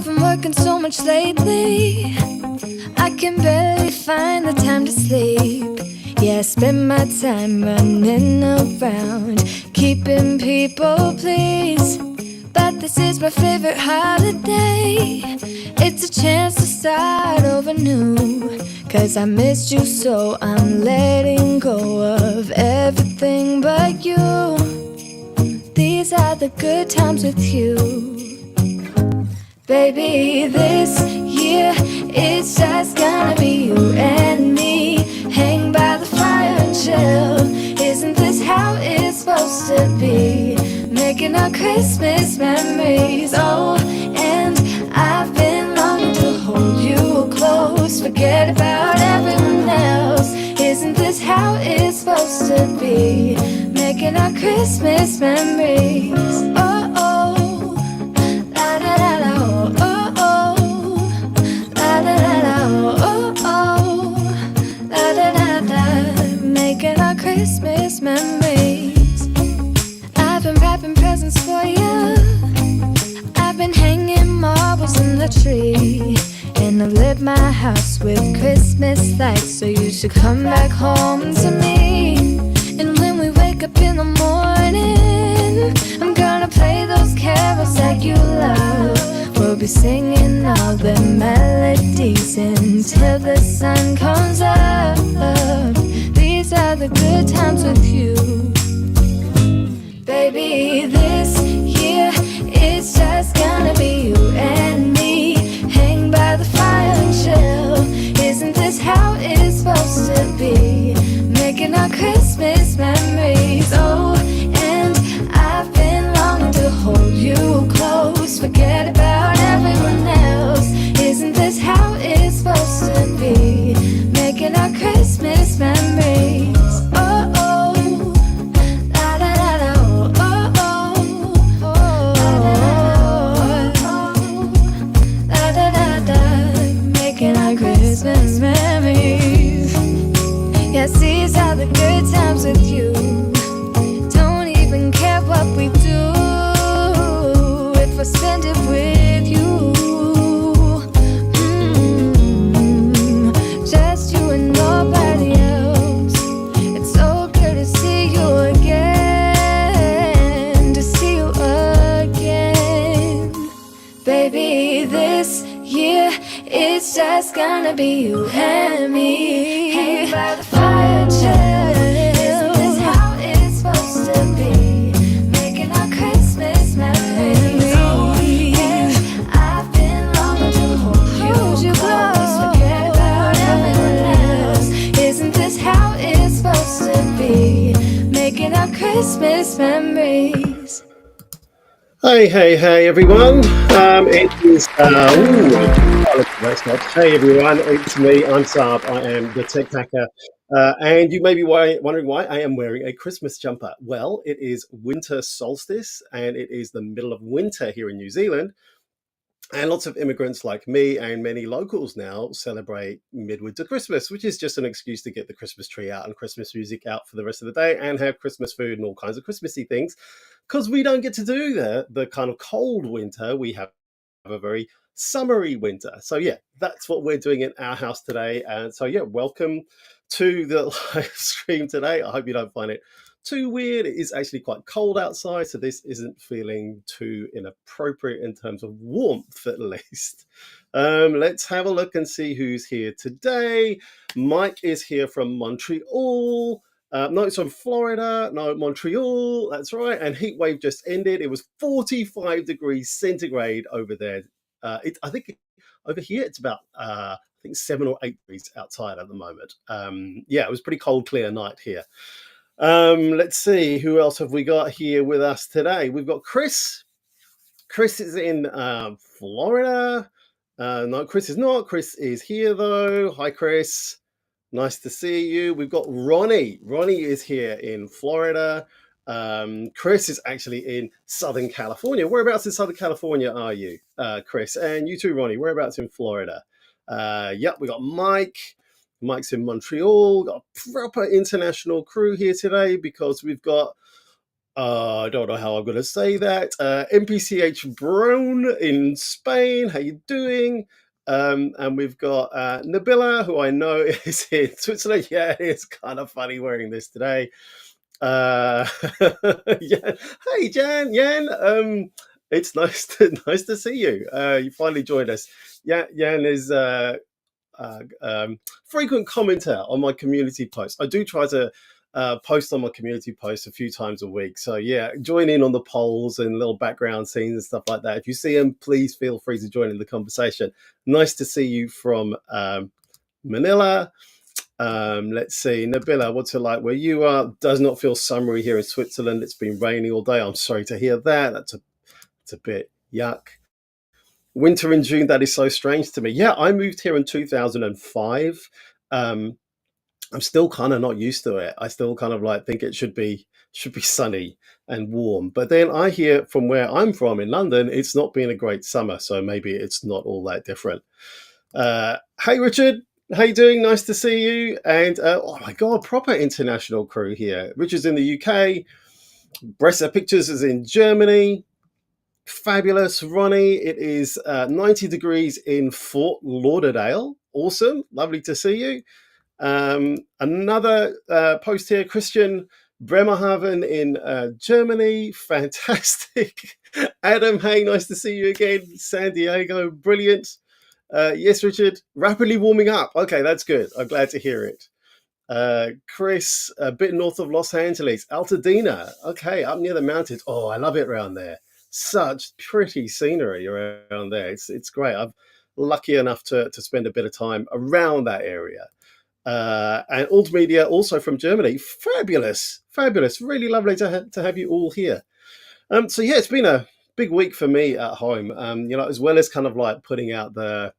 I've been working so much lately, I can barely find the time to sleep. Yeah, I spend my time running around, keeping people pleased. But this is my favorite holiday. It's a chance to start over new. Cause I missed you, so I'm letting go of everything but you. These are the good times with you. Baby, this year it's just gonna be you and me. Hang by the fire and chill. Isn't this how it's supposed to be? Making our Christmas memories. Oh, and I've been longing to hold you close. Forget about everyone else. Isn't this how it's supposed to be? Making our Christmas memories. Oh, oh, la da da da, oh, oh, la da da da, oh, oh, la da da da. Making our Christmas memories. I've been wrapping presents for you. I've been hanging marbles in the tree. And I've lit my house with Christmas lights. So you should come back home to me. And when we wake up in the morning, I'm gonna play those carols that you love. We'll be singing all the melodies until the sun comes up. These are the good times with you. Baby, this year it's just gonna be you and me. Hang by the fire and chill. Isn't this how it's supposed to be? Making our Christmas memories. Oh, and I've been longing to hold you close. Forget about everyone else. Isn't this how it's supposed to be? Making our Christmas memories. Oh, oh, la da da da, oh, oh, oh, la da da da. Making our Christmas memories. Yes, these are the good times with you. Don't even care what we do if I spend it with you. Just you and nobody else. It's so good to see you again. To see you again. Baby, this year it's just gonna be you and me. Hang by the fire and chill. Isn't this how it's supposed to be? Making our Christmas memories. Oh, yeah. I've been longing to hold you close. Forget about everyone else. Isn't this how it's supposed to be? Making our Christmas memories. Hey, everyone. It is, hey, everyone. It's me. I'm Saab. I am the Tech Hacker. And you may be wondering why I am wearing a Christmas jumper. Well, it is winter solstice, and it is the middle of winter here in New Zealand. And lots of immigrants like me and many locals now celebrate midwinter Christmas, which is just an excuse to get the Christmas tree out and Christmas music out for the rest of the day and have Christmas food and all kinds of Christmassy things. Because we don't get to do the kind of cold winter. We have a very summery winter. So yeah, that's what we're doing in our house today. And so yeah, welcome to the live stream today. I hope you don't find it too weird. It is actually quite cold outside, so this isn't feeling too inappropriate in terms of warmth, at least. Let's have a look and see who's here today. Mike is here from Montreal. No, it's from Florida. No, Montreal. That's right. And heat wave just ended. It was 45 degrees centigrade over there. I think over here it's about I think 7 or 8 degrees outside at the moment. Yeah, it was pretty cold, clear night here. Let's see, who else have we got here with us today? We've got Chris. Chris is in Florida. No, Chris is not. Chris is here though. Hi, Chris. Nice to see you. We've got Ronnie. Ronnie is here in Florida. Chris is actually in Southern California. Whereabouts in Southern California are you, Chris? And you too, Ronnie. Whereabouts in Florida? Yep, we got Mike. Mike's in Montreal. Got a proper international crew here today because we've got I don't know how I'm going to say that. MPCH Brown in Spain, how you doing? And we've got Nabila, who I know is in Switzerland. Yeah, it's kind of funny wearing this today. Uh, yeah. Hey, Jan. It's nice to see you. You finally joined us. Yeah, Jan is frequent commenter on my community posts. I do try to post on my community posts a few times a week. So yeah, join in on the polls and little background scenes and stuff like that. If you see them, please feel free to join in the conversation. Nice to see you from Manila. Let's see, Nabila, what's it like where you are? Does not feel summery here in Switzerland. It's been raining all day. I'm sorry to hear that. That's a bit yuck. Winter in June, that is so strange to me. Yeah, I moved here in 2005. Um, I'm still kind of not used to it. I still kind of like think it should be sunny and warm. But then I hear from where I'm from in London, it's not been a great summer, so maybe it's not all that different. Hey Richard, how you doing? Nice to see you. And oh my god, proper international crew here. Richard's in the UK. Bresser Pictures is in Germany. Fabulous, Ronnie. It is 90 degrees in Fort Lauderdale. Awesome, lovely to see you. Another post here, Christian Bremerhaven in Germany. Fantastic. Adam, hey, nice to see you again. San Diego, brilliant. Yes, Richard, rapidly warming up. Okay, that's good. I'm glad to hear it. Chris, a bit north of Los Angeles, Altadena. Okay, up near the mountains. Oh, I love it around there. Such pretty scenery around there. It's great. I'm lucky enough to spend a bit of time around that area. And Alt Media, also from Germany. Fabulous. Really lovely to have you all here. So yeah, it's been a big week for me at home. As well as kind of like putting out the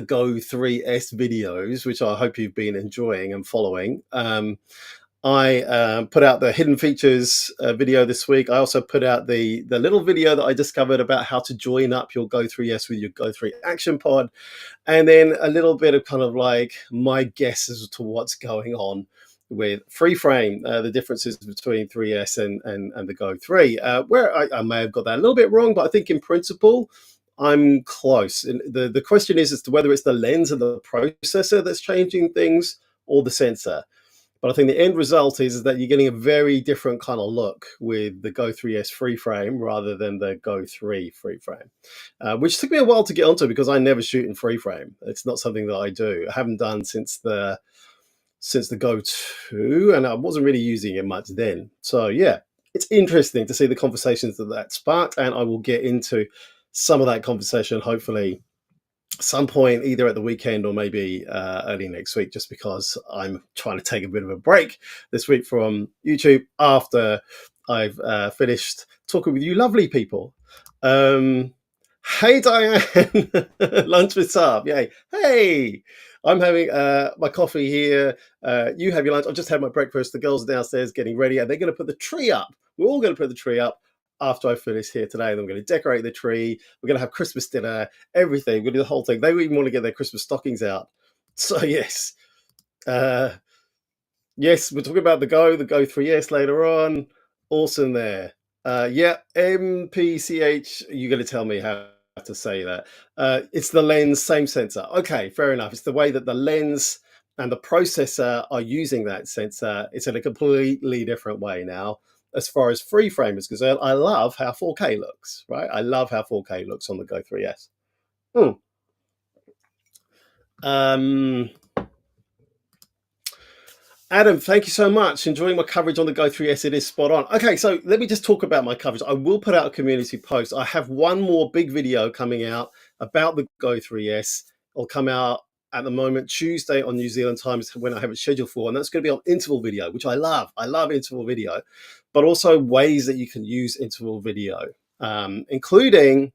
Go 3S videos, which I hope you've been enjoying and following. I put out the hidden features video this week. I also put out the little video that I discovered about how to join up your Go 3S with your Go 3 Action Pod, and then a little bit of kind of like my guess as to what's going on with free frame, the differences between 3S and the Go 3, where I may have got that a little bit wrong, but I think in principle, I'm close. And the question is as to whether it's the lens and the processor that's changing things or the sensor. But I think the end result is that you're getting a very different kind of look with the Go 3S free frame rather than the Go 3 free frame, which took me a while to get onto because I never shoot in free frame. It's not something that I do. I haven't done since the Go 2, and I wasn't really using it much then. So yeah, it's interesting to see the conversations that sparked, and I will get into some of that conversation hopefully some point either at the weekend or maybe early next week, just because I'm trying to take a bit of a break this week from YouTube after I've finished talking with you lovely people. Hey Diane, lunch with Saab. Yay. Hey, I'm having my coffee here. You have your lunch. I've just had my breakfast. The girls are downstairs getting ready, and they're going to put the tree up. We're all going to put the tree up after I finish here today. Then we're going to decorate the tree. We're going to have Christmas dinner, everything. We're going to do the whole thing. They even want to get their Christmas stockings out. So yes. Yes, we're talking about the Go 3S later on. Awesome there. Yeah, MPCH, you're going to tell me how to say that. It's the lens, same sensor. Okay, fair enough. It's the way that the lens and the processor are using that sensor. It's in a completely different way now. As far as free frame is concerned, I love how 4K looks, right? I love how 4K looks on the Go 3S. Adam, thank you so much. Enjoying my coverage on the Go 3S. It is spot on. Okay, so let me just talk about my coverage. I will put out a community post. I have one more big video coming out about the Go 3S. It'll come out at the moment Tuesday on New Zealand time is when I have it scheduled for, and that's going to be on interval video, which I love. I love interval video, but also ways that you can use interval video, including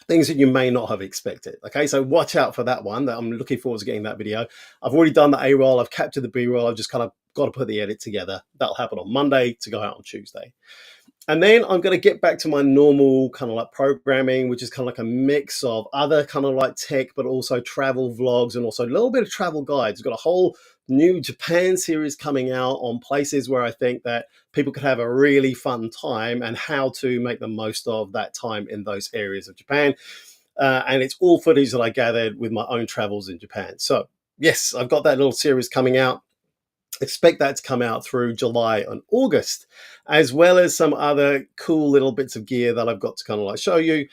things that you may not have expected. Okay, so watch out for that one. I'm looking forward to getting that video. I've already done the A roll. I've captured the B roll. I've just kind of got to put the edit together. That'll happen on Monday to go out on Tuesday. And then I'm going to get back to my normal kind of like programming, which is kind of like a mix of other kind of like tech, but also travel vlogs and also a little bit of travel guides. I've got a whole new Japan series coming out on places where I think that people could have a really fun time and how to make the most of that time in those areas of Japan. And it's all footage that I gathered with my own travels in Japan. So yes, I've got that little series coming out. Expect that to come out through July and August, as well as some other cool little bits of gear that I've got to kind of like show you.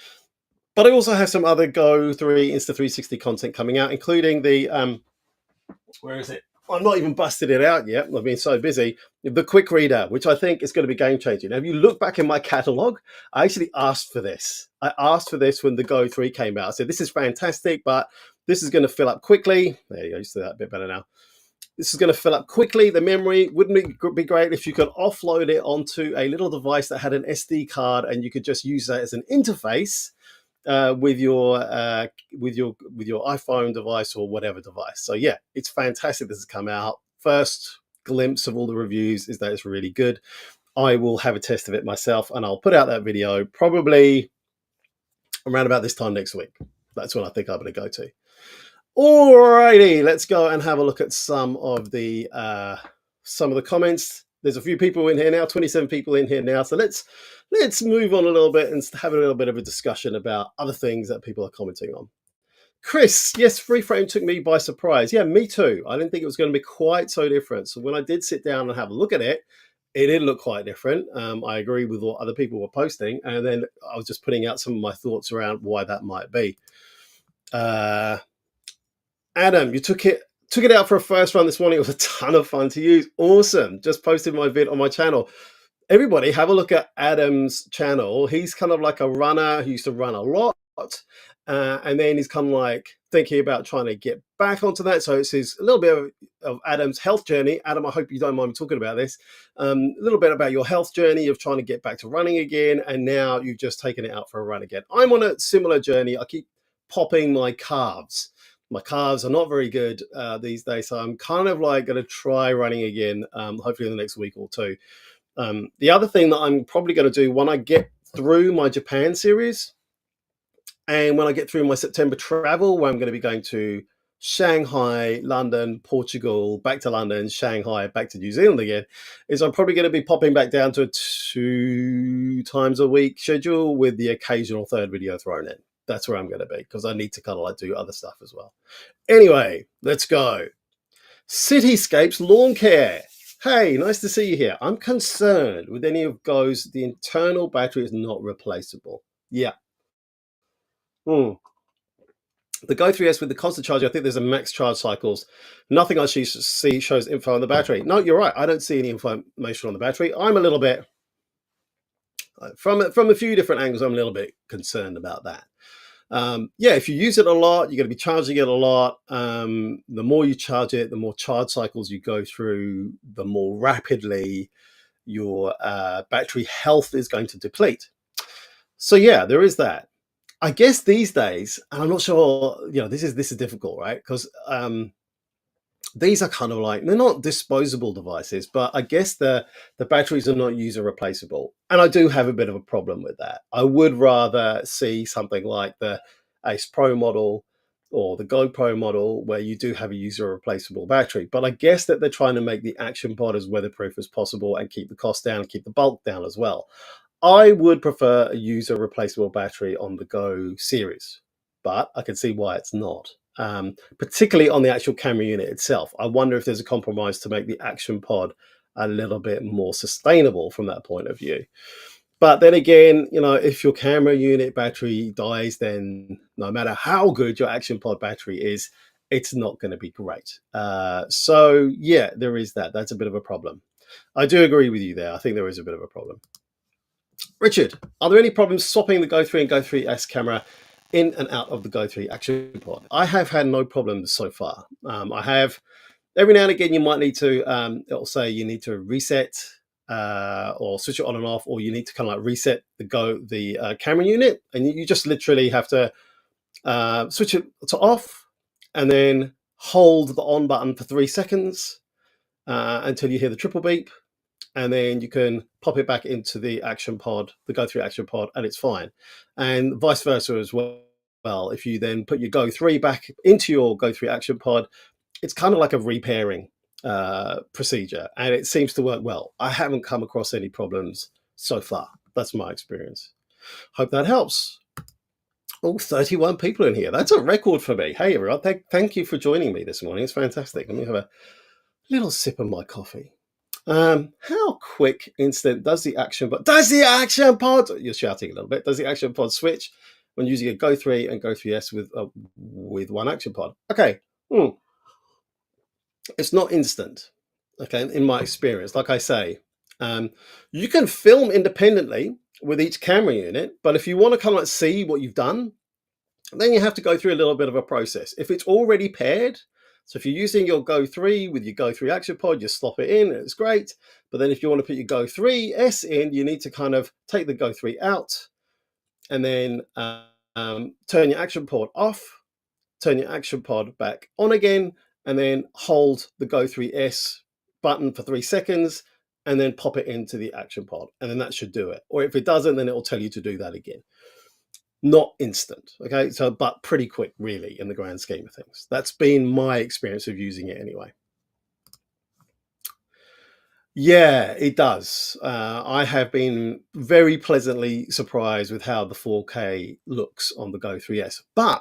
But I also have some other Go 3 Insta360 content coming out, including the where is it? I'm not even busted it out yet. I've been so busy. The quick reader, which I think is going to be game changing. Now, if you look back in my catalog, I actually asked for this. I asked for this when the Go 3 came out. I said, this is fantastic, but this is going to fill up quickly. There you go. You see that a bit better now. This is going to fill up quickly. The memory wouldn't it be great if you could offload it onto a little device that had an SD card and you could just use that as an interface with your iPhone device or whatever device. So yeah, it's fantastic. This has come out. First glimpse of all the reviews is that it's really good. I will have a test of it myself, and I'll put out that video probably around about this time next week. That's when I think I'm going to go to. Alrighty, let's go and have a look at some of the comments. There's a few people in here now, 27 people in here now. So let's move on a little bit and have a little bit of a discussion about other things that people are commenting on. Chris, yes, free frame took me by surprise. Yeah, me too. I didn't think it was going to be quite so different. So when I did sit down and have a look at it, it did look quite different. I agree with what other people were posting. And then I was just putting out some of my thoughts around why that might be. Adam, you took it out for a first run this morning. It was a ton of fun to use. Awesome. Just posted my vid on my channel. Everybody have a look at Adam's channel. He's kind of like a runner who used to run a lot. And then he's kind of like thinking about trying to get back onto that. So it's a little bit of Adam's health journey. Adam, I hope you don't mind me talking about this. A little bit about your health journey of trying to get back to running again. And now you've just taken it out for a run again. I'm on a similar journey. I keep popping my calves. My calves are not very good these days. So I'm kind of like going to try running again, hopefully in the next week or two. The other thing that I'm probably going to do when I get through my Japan series and when I get through my September travel, where I'm going to be going to Shanghai, London, Portugal, back to London, Shanghai, back to New Zealand again, is I'm probably going to be popping back down to a 2 times a week schedule with the occasional third video thrown in. That's where I'm going to be because I need to kind of like do other stuff as well. Anyway, let's go. Cityscapes Lawn Care. Hey, nice to see you here. I'm concerned with any of Go's. The internal battery is not replaceable. Yeah. The Go 3S with the constant charge, I think there's a max charge cycles. Nothing I see shows info on the battery. No, you're right. I don't see any information on the battery. I'm a little bit, from a few different angles, I'm a little bit concerned about that. Yeah, if you use it a lot, you're going to be charging it a lot. The more you charge it, the more charge cycles you go through, the more rapidly your battery health is going to deplete. So yeah, there is that. I guess these days, and I'm not sure, this is difficult, right? Because these are kind of like, they're not disposable devices, but I guess the batteries are not user replaceable. And I do have a bit of a problem with that. I would rather see something like the Ace Pro model or the GoPro model where you do have a user replaceable battery. But I guess that they're trying to make the action pod as weatherproof as possible and keep the cost down, keep the bulk down as well. I would prefer a user replaceable battery on the Go series, but I can see why it's not. Particularly on the actual camera unit itself. I wonder if there's a compromise to make the action pod a little bit more sustainable from that point of view. But then again, if your camera unit battery dies, then no matter how good your action pod battery is, it's not going to be great. So yeah, there is that. That's a bit of a problem. I do agree with you there. I think there is a bit of a problem. Richard, are there any problems swapping the Go 3 and Go 3S camera in and out of the Go 3 action pod? I have had no problems so far. I have, every now and again, you might need to, it'll say you need to reset or switch it on and off, or you need to kind of like reset the camera unit, and you just literally have to switch it to off and then hold the on button for 3 seconds until you hear the triple beep. and then you can pop it back into the action pod, the Go 3 action pod, and it's fine. And vice versa as well. Well, if you then put your Go 3 back into your Go 3 action pod, it's kind of like a repairing procedure, and it seems to work well. I haven't come across any problems so far. That's my experience. Hope that helps. Oh, 31 people in here. That's a record for me. Hey, everyone. Thank you for joining me this morning. It's fantastic. Let me have a little sip of my coffee. How quick instant does the action pod? You're shouting a little bit. Does the action pod switch when using a Go 3 and Go 3S with one action pod? Okay. It's not instant. Okay, in my experience, like I say, you can film independently with each camera unit, but if you want to kind of like see what you've done, then you have to go through a little bit of a process. If it's already paired, so if you're using your Go 3 with your Go 3 action pod, you slot it in, and it's great. But then if you want to put your Go 3S in, you need to kind of take the Go 3 out and then turn your action pod off, turn your action pod back on again, and then hold the Go 3S button for 3 seconds, and then pop it into the action pod, and then that should do it. Or if it doesn't, then it will tell you to do that again. Not instant, okay? So, but pretty quick, really, in the grand scheme of things. That's been my experience of using it anyway. Yeah, it does. I have been very pleasantly surprised with how the 4K looks on the Go 3S, but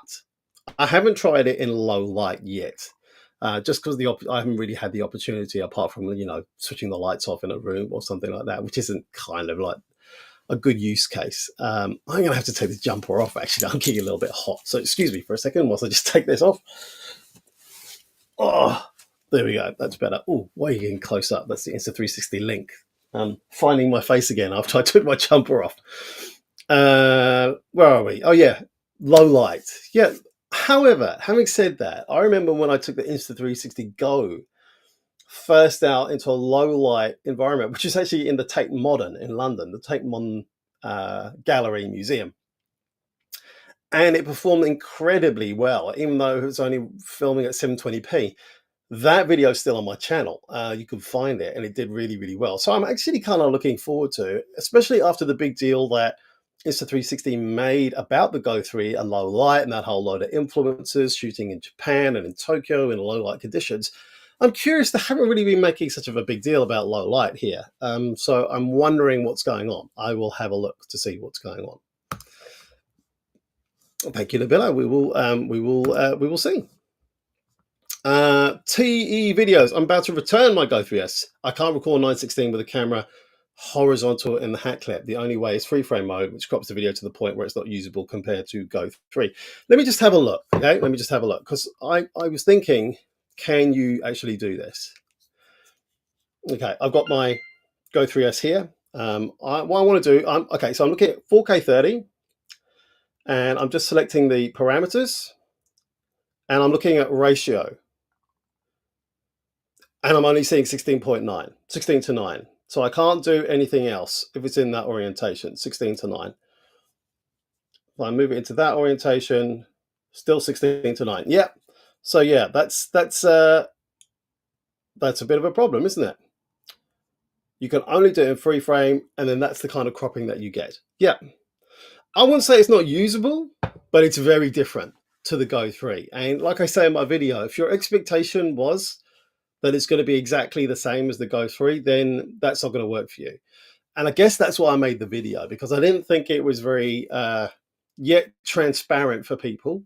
I haven't tried it in low light yet. Just because I haven't really had the opportunity, apart from switching the lights off in a room or something like that, which isn't kind of like a good use case. I'm going to have to take the jumper off. Actually, I'm getting a little bit hot, so excuse me for a second whilst I just take this off. Oh, there we go. That's better. Oh, why are you getting close up? That's the Insta360 link. Finding my face again after I took my jumper off. Where are we? Oh yeah, low light. Yeah. However, having said that, I remember when I took the Insta360 Go first out into a low light environment, which is actually in the Tate Modern in London, the Tate Modern Gallery Museum. And it performed incredibly well, even though it was only filming at 720p. That video is still on my channel. You can find it, and it did really, really well. So I'm actually kind of looking forward to it, especially after the big deal that Insta360 made about the Go 3 and low light and that whole load of influencers shooting in Japan and in Tokyo in low light conditions. I'm curious, they haven't really been making such of a big deal about low light here. So I'm wondering what's going on. I will have a look to see what's going on. Thank you, Nabila. We will see. TE videos. I'm about to return my Go 3S. I can't record 9:16 with a camera horizontal in the hat clip. The only way is free frame mode, which crops the video to the point where it's not usable compared to Go 3. Let me just have a look. Okay, let me just have a look, because I was thinking, can you actually do this? Okay, I've got my Go 3S here. What I want to do, okay, so I'm looking at 4K 30, and I'm just selecting the parameters, and I'm looking at ratio, and I'm only seeing 16.9, 16 to 9. So I can't do anything else if it's in that orientation, 16 to 9. If I move it into that orientation, still 16 to 9. Yeah. So yeah, that's a bit of a problem, isn't it? You can only do it in free frame, and then that's the kind of cropping that you get. Yeah. I wouldn't say it's not usable, but it's very different to the Go 3. And like I say in my video, if your expectation was that it's going to be exactly the same as the Go 3, then that's not going to work for you. And I guess that's why I made the video, because I didn't think it was very yet transparent for people.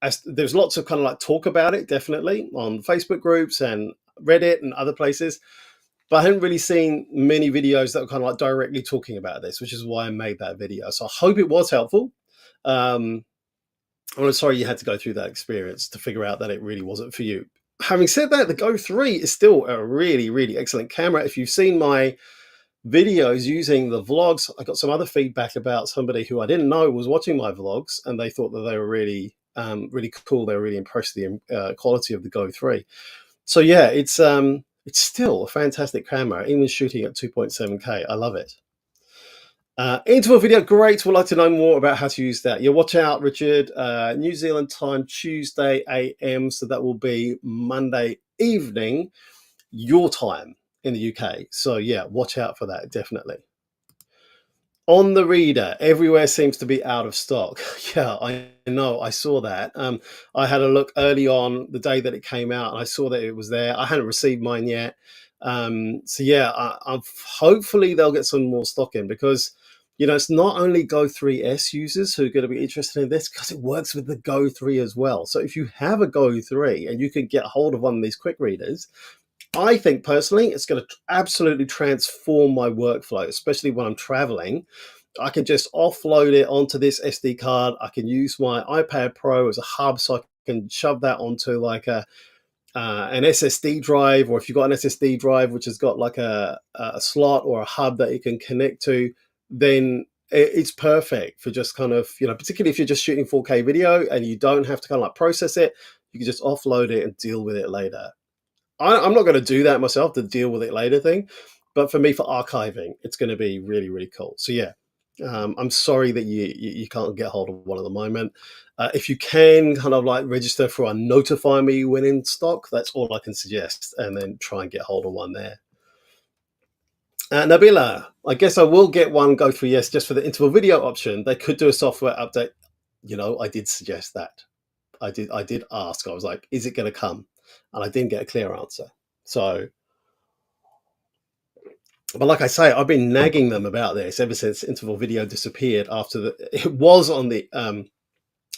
As there's lots of kind of like talk about it, definitely, on Facebook groups and Reddit and other places. But I hadn't really seen many videos that were kind of like directly talking about this, which is why I made that video. So I hope it was helpful. I'm sorry you had to go through that experience to figure out that it really wasn't for you. Having said that, the Go 3 is still a really, really excellent camera. If you've seen my videos using the vlogs, I got some other feedback about somebody who I didn't know was watching my vlogs, and they thought that they were really, really cool. They were really impressed with the quality of the Go 3. So yeah, it's still a fantastic camera, even shooting at 2.7K. I love it. Into a video, great. Would like to know more about how to use that. Yeah, watch out, Richard. New Zealand time, Tuesday AM, so that will be Monday evening, your time. in the UK. So yeah, watch out for that, definitely. On the reader, everywhere seems to be out of stock. Yeah, I know. I saw that. I had a look early on the day that it came out, and I saw that it was there. I hadn't received mine yet. So yeah, hopefully they'll get some more stock in, because it's not only Go 3S users who are going to be interested in this, because it works with the Go 3 as well. So if you have a Go 3 and you can get hold of one of these quick readers, I think personally it's going to absolutely transform my workflow, especially when I'm traveling. I can just offload it onto this SD card. I can use my iPad Pro as a hub, so I can shove that onto like an SSD drive, or if you've got an SSD drive which has got like a slot or a hub that you can connect to, then it's perfect for just kind of, particularly if you're just shooting 4K video and you don't have to kind of like process it, you can just offload it and deal with it later. I'm not going to do that myself, the deal with it later thing, but for me, for archiving, it's going to be really, really cool. So yeah, I'm sorry that you can't get hold of one at the moment. If you can kind of like register for a notify me when in stock, that's all I can suggest, and then try and get hold of one there. Nabila, I guess I will get one Go 3S just for the interval video option. They could do a software update. I did suggest that. I did ask. I was like, is it going to come? And I didn't get a clear answer. So, but like I say, I've been nagging them about this ever since interval video disappeared after it was on the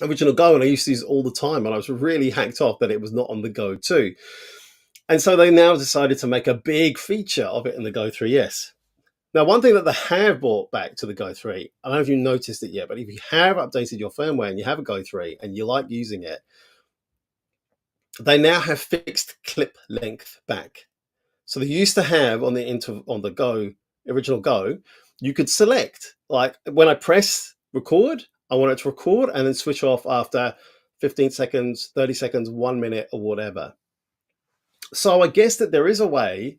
original Go, and I used to use it all the time, and I was really hacked off that it was not on the Go 2. And so they now decided to make a big feature of it in the Go 3S. Now, one thing that they have brought back to the Go 3, I don't know if you noticed it yet, but if you have updated your firmware and you have a Go 3 and you like using it, they now have fixed clip length back. So they used to have on the Go, original Go, you could select, like when I press record, I want it to record and then switch off after 15 seconds, 30 seconds, 1 minute, or whatever. So I guess that there is a way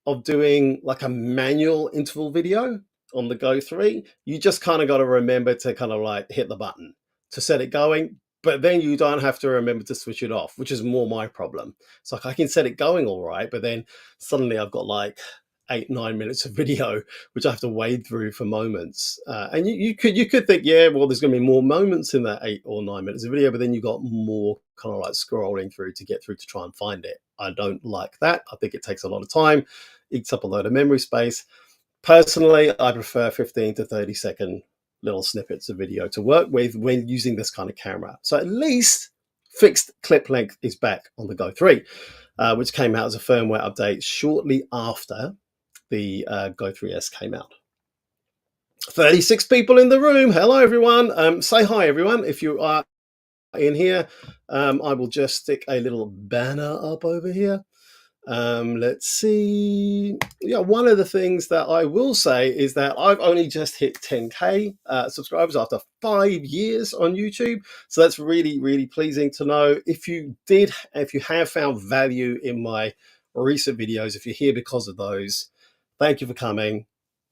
of doing like a manual interval video on the Go 3. You just kind of got to remember to kind of like hit the button to set it going, but then you don't have to remember to switch it off, which is more my problem. It's like I can set it going all right, but then suddenly I've got like 8-9 minutes of video which I have to wade through for moments, and you could think, yeah, well, there's going to be more moments in that 8 or 9 minutes of video, but then you got more kind of like scrolling through to get through to try and find it. I don't like that. I think it takes a lot of time, eats up a load of memory space. Personally, I prefer 15 to 30 second little snippets of video to work with when using this kind of camera. So at least fixed clip length is back on the Go 3, which came out as a firmware update shortly after the Go 3S came out. 36 people in the room. Hello, everyone. Say hi, everyone. If you are in here, I will just stick a little banner up over here. Let's see. Yeah, one of the things that I will say is that I've only just hit 10K subscribers after 5 years on YouTube. So that's really, really pleasing to know. If you have found value in my recent videos, if you're here because of those, thank you for coming.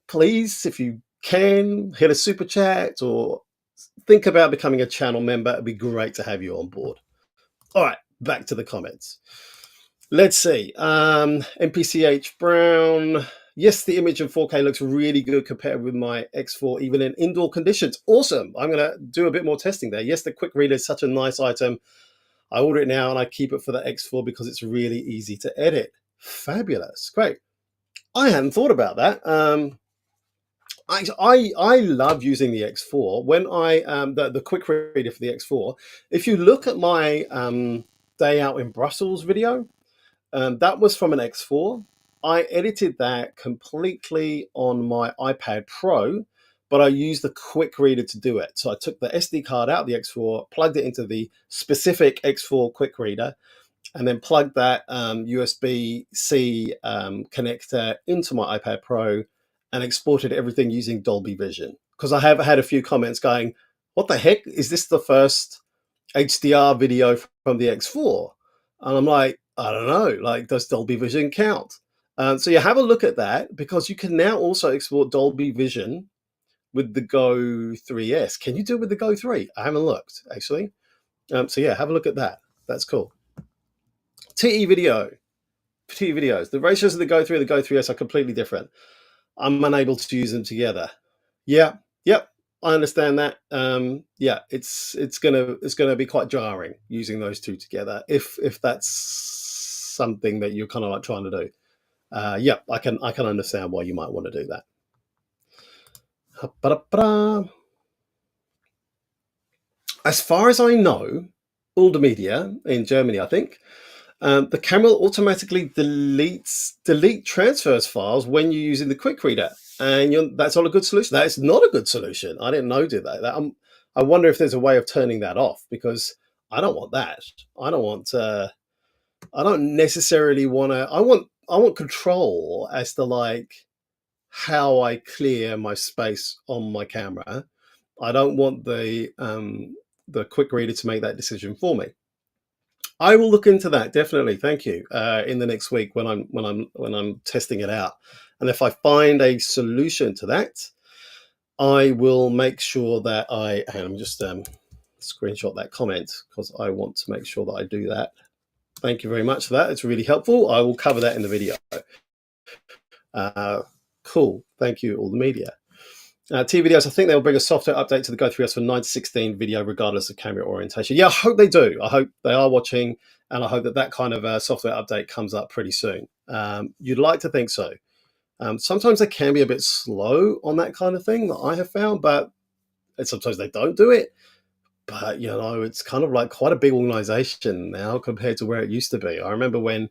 Please, if you can, hit a super chat or think about becoming a channel member. It'd be great to have you on board. All right, back to the comments. Let's see. MPCH Brown. Yes, the image in 4K looks really good compared with my X4, even in indoor conditions. Awesome. I'm going to do a bit more testing there. Yes, the quick reader is such a nice item. I order it now and I keep it for the X4 because it's really easy to edit. Fabulous. Great. I hadn't thought about that. I love using the X4. When the quick reader for the X4, if you look at my day out in Brussels video, that was from an X4. I edited that completely on my iPad Pro, but I used the quick reader to do it. So I took the SD card out of the X4, plugged it into the specific X4 quick reader, and then plugged that USB-C connector into my iPad Pro and exported everything using Dolby Vision. Because I have had a few comments going, what the heck? Is this the first HDR video from the X4? And I'm like, I don't know, like, does Dolby Vision count? So you have a look at that, because you can now also export Dolby Vision with the Go 3S. Can you do it with the Go 3? I haven't looked, actually. So yeah, have a look at that. That's cool. TE video. two videos. The ratios of the Go 3 and the Go 3S are completely different. I'm unable to use them together. Yeah, yep, I understand that. Yeah, it's gonna be quite jarring using those two together if that's something that you're kind of like trying to do. Yeah, I can understand why you might want to do that. As far as I know, Ulda Media in Germany, I think, the camera automatically delete transfers files when you're using the quick reader, and that's not a good solution. That is not a good solution. I didn't know did that. I wonder if there's a way of turning that off, because I don't want that. I don't want. I don't necessarily want to. I want control as to like how I clear my space on my camera. I don't want the quick reader to make that decision for me. I will look into that, definitely. Thank you. In the next week when I'm testing it out, and if I find a solution to that, I will make sure that I'm just screenshot that comment, because I want to make sure that I do that. Thank you very much for that. It's really helpful. I will cover that in the video. Cool. Thank you, all the media. T videos, I think they'll bring a software update to the Go 3S for 9:16 video, regardless of camera orientation. Yeah, I hope they do. I hope they are watching, and I hope that kind of software update comes up pretty soon. You'd like to think so. Sometimes they can be a bit slow on that kind of thing that I have found, but sometimes they don't do it. But, it's kind of like quite a big organization now compared to where it used to be. I remember when,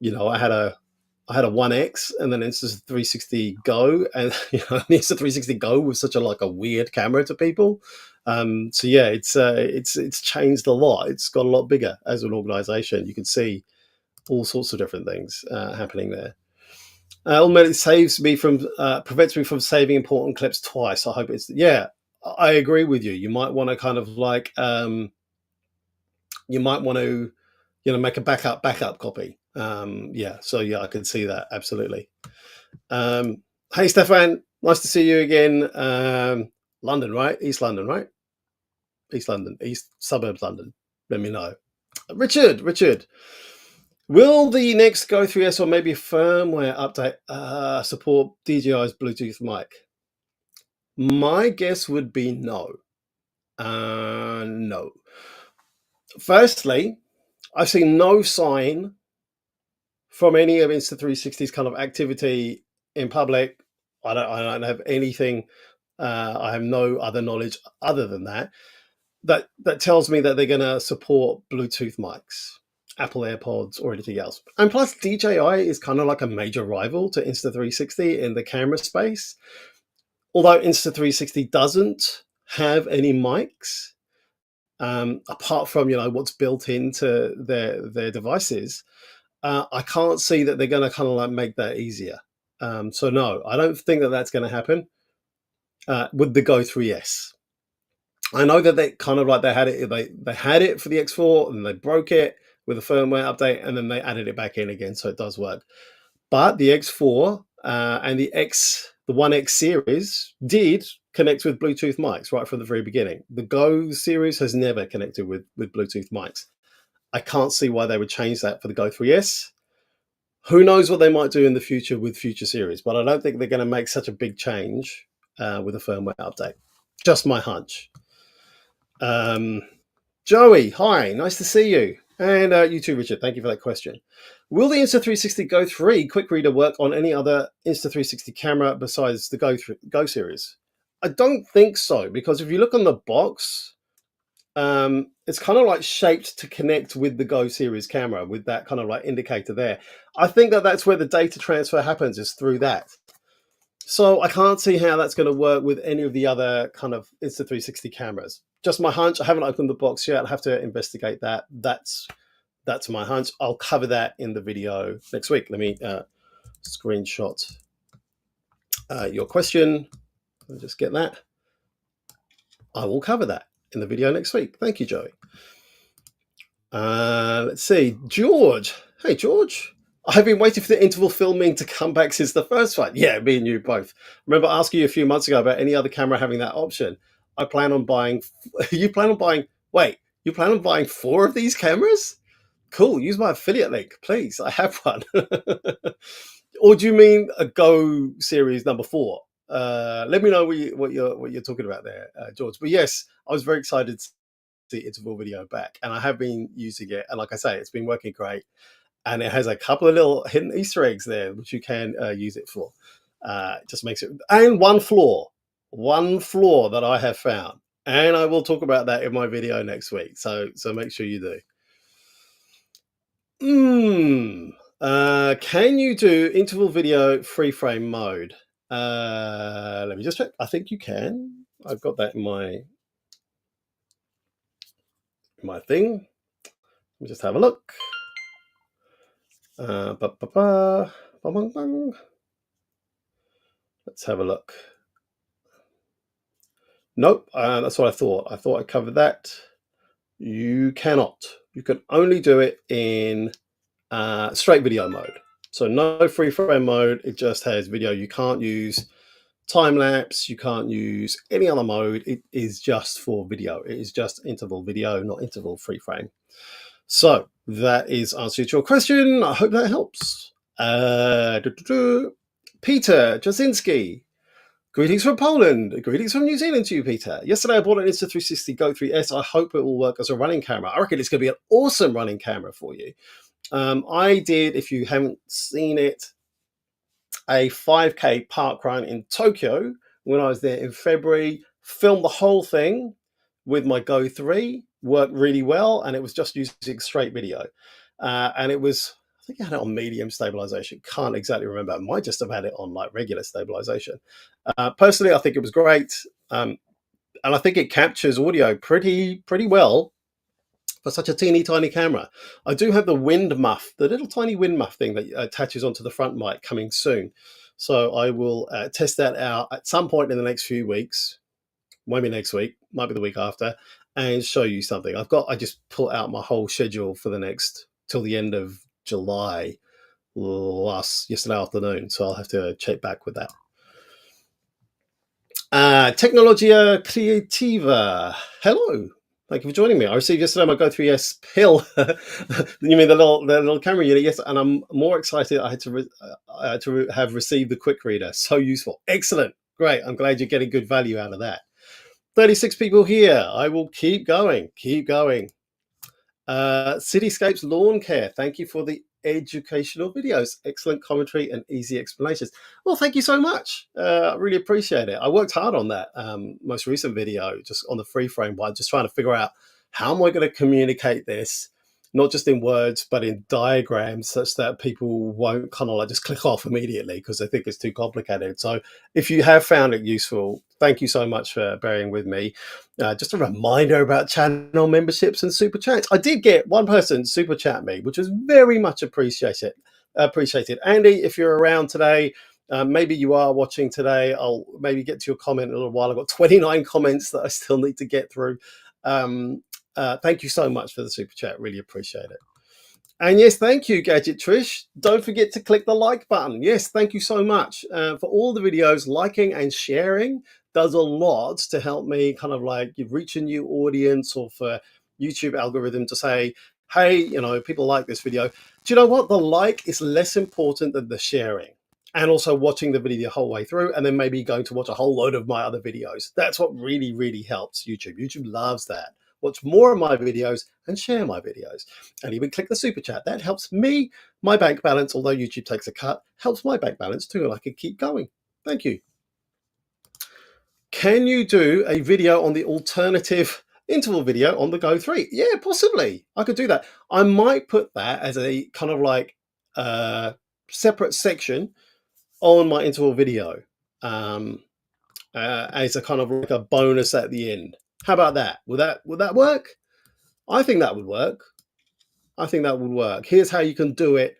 I had a 1X and then Insta360 Go, and the Insta360 Go was such a weird camera to people. So yeah, it's changed a lot. It's got a lot bigger as an organization. You can see all sorts of different things happening there. Ultimately, prevents me from saving important clips twice. I hope I agree with you. You might want to kind of like you might want to make a backup copy. So yeah, I can see that absolutely. Hey Stefan, nice to see you again. London, right? East London, right? East London, East Suburbs London. Let me know. Richard, will the next Go 3S or maybe firmware update support DJI's Bluetooth mic? My guess would be no. No. Firstly, I've seen no sign from any of Insta360's kind of activity in public. I don't have anything. I have no other knowledge other than that tells me that they're going to support Bluetooth mics, Apple AirPods, or anything else. And plus, DJI is kind of like a major rival to Insta360 in the camera space. Although Insta360 doesn't have any mics, apart from what's built into their devices. I can't see that they're going to kind of like make that easier. So no, I don't think that that's going to happen with the Go 3S. I know that they kind of like they had it for the X4 and they broke it with a firmware update, and then they added it back in again, so it does work. But the X4 and the 1X series did connect with Bluetooth mics right from the very beginning. The Go series has never connected with Bluetooth mics. I can't see why they would change that for the Go 3S. Who knows what they might do in the future with future series, but I don't think they're going to make such a big change with a firmware update. Just my hunch. Joey, hi, nice to see you. And you too, Richard. Thank you for that question. Will the Insta360 Go 3 quick reader work on any other Insta360 camera besides the Go series? I don't think so, because if you look on the box, it's kind of like shaped to connect with the Go series camera with that kind of like indicator there. I think that's where the data transfer happens, is through that. So I can't see how that's going to work with any of the other kind of Insta360 cameras. Just my hunch. I haven't opened the box yet. I'll have to investigate that. That's my hunch. I'll cover that in the video next week. Let me screenshot your question. Let me just get that. I will cover that in the video next week. Thank you, Joey. Let's see. George. Hey, George. I've been waiting for the interval filming to come back since the first one. Yeah, me and you both. Remember asking you a few months ago about any other camera having that option. I plan on buying... You plan on buying 4 of these cameras? Cool. Use my affiliate link, please. I have one. Or do you mean a Go series number 4? Let me know what you're talking about there, George. But yes, I was very excited to see interval video back, and I have been using it. And like I say, it's been working great, and it has a couple of little hidden Easter eggs there, which you can use it for. It just makes it. And one flaw that I have found, and I will talk about that in my video next week. So make sure you do. Can you do interval video free frame mode? Let me just check. I think you can. I've got that in my thing. Let me just have a look. Let's have a look. Nope, that's what I thought. I thought I covered that. You cannot. You can only do it in straight video mode. So no free frame mode. It just has video. You can't use time lapse. You can't use any other mode. It is just for video. It is just interval video, not interval free frame. So that is answer to your question. I hope that helps. Peter Jasinski. Greetings from Poland. Greetings from New Zealand to you, Peter. Yesterday I bought an Insta360 Go 3S. I hope it will work as a running camera. I reckon it's going to be an awesome running camera for you. I did, if you haven't seen it, a 5K park run in Tokyo when I was there in February. Filmed the whole thing with my Go 3. Worked really well, and it was just using straight video. And it was, I think I had it on medium stabilization. Can't exactly remember. I might just have had it on like regular stabilization. Personally, I think it was great. And I think it captures audio pretty well for such a teeny tiny camera. I do have the wind muff, the little tiny wind muff thing that attaches onto the front mic, coming soon. So I will test that out at some point in the next few weeks. Maybe next week, might be the week after, and show you something. I just put out my whole schedule for the next till the end of July yesterday afternoon. So I'll have to check back with that. Tecnologia Creativa. Hello. Thank you for joining me. I received yesterday my Go 3S pill. You mean the little camera unit? Yes, and I'm more excited. I had to have received the quick reader. So useful. Excellent. Great. I'm glad you're getting good value out of that. 36 people here. I will keep going. Cityscapes Lawn Care. Thank you for the educational videos. Excellent commentary and easy explanations. Well, thank you so much. I really appreciate it. I worked hard on that most recent video, just on the free frame, by just trying to figure out how am I going to communicate this, not just in words, but in diagrams, such that people won't kind of like just click off immediately because they think it's too complicated. So if you have found it useful, thank you so much for bearing with me. Just a reminder about channel memberships and super chats. I did get one person super chat me, which was very much appreciated. Andy, if you're around today, maybe you are watching today, I'll maybe get to your comment in a little while. I've got 29 comments that I still need to get through. Thank you so much for the super chat. Really appreciate it. And yes, thank you, Gadget Trish. Don't forget to click the like button. Yes, thank you so much for all the videos. Liking and sharing does a lot to help me kind of like reach a new audience, or for YouTube algorithm to say, hey, you know, people like this video. Do you know what? The like is less important than the sharing. And also watching the video the whole way through, and then maybe going to watch a whole load of my other videos. That's what really helps YouTube. YouTube loves that. Watch more of my videos and share my videos. And even click the super chat. That helps me, my bank balance, although YouTube takes a cut, helps my bank balance too, and I can keep going. Thank you. Can you do a video on the alternative interval video on the Go 3? Yeah, possibly. I could do that. I might put that as a kind of like separate section on my interval video as a kind of like a bonus at the end. How about that? Would that work? I think that would work. Here's how you can do it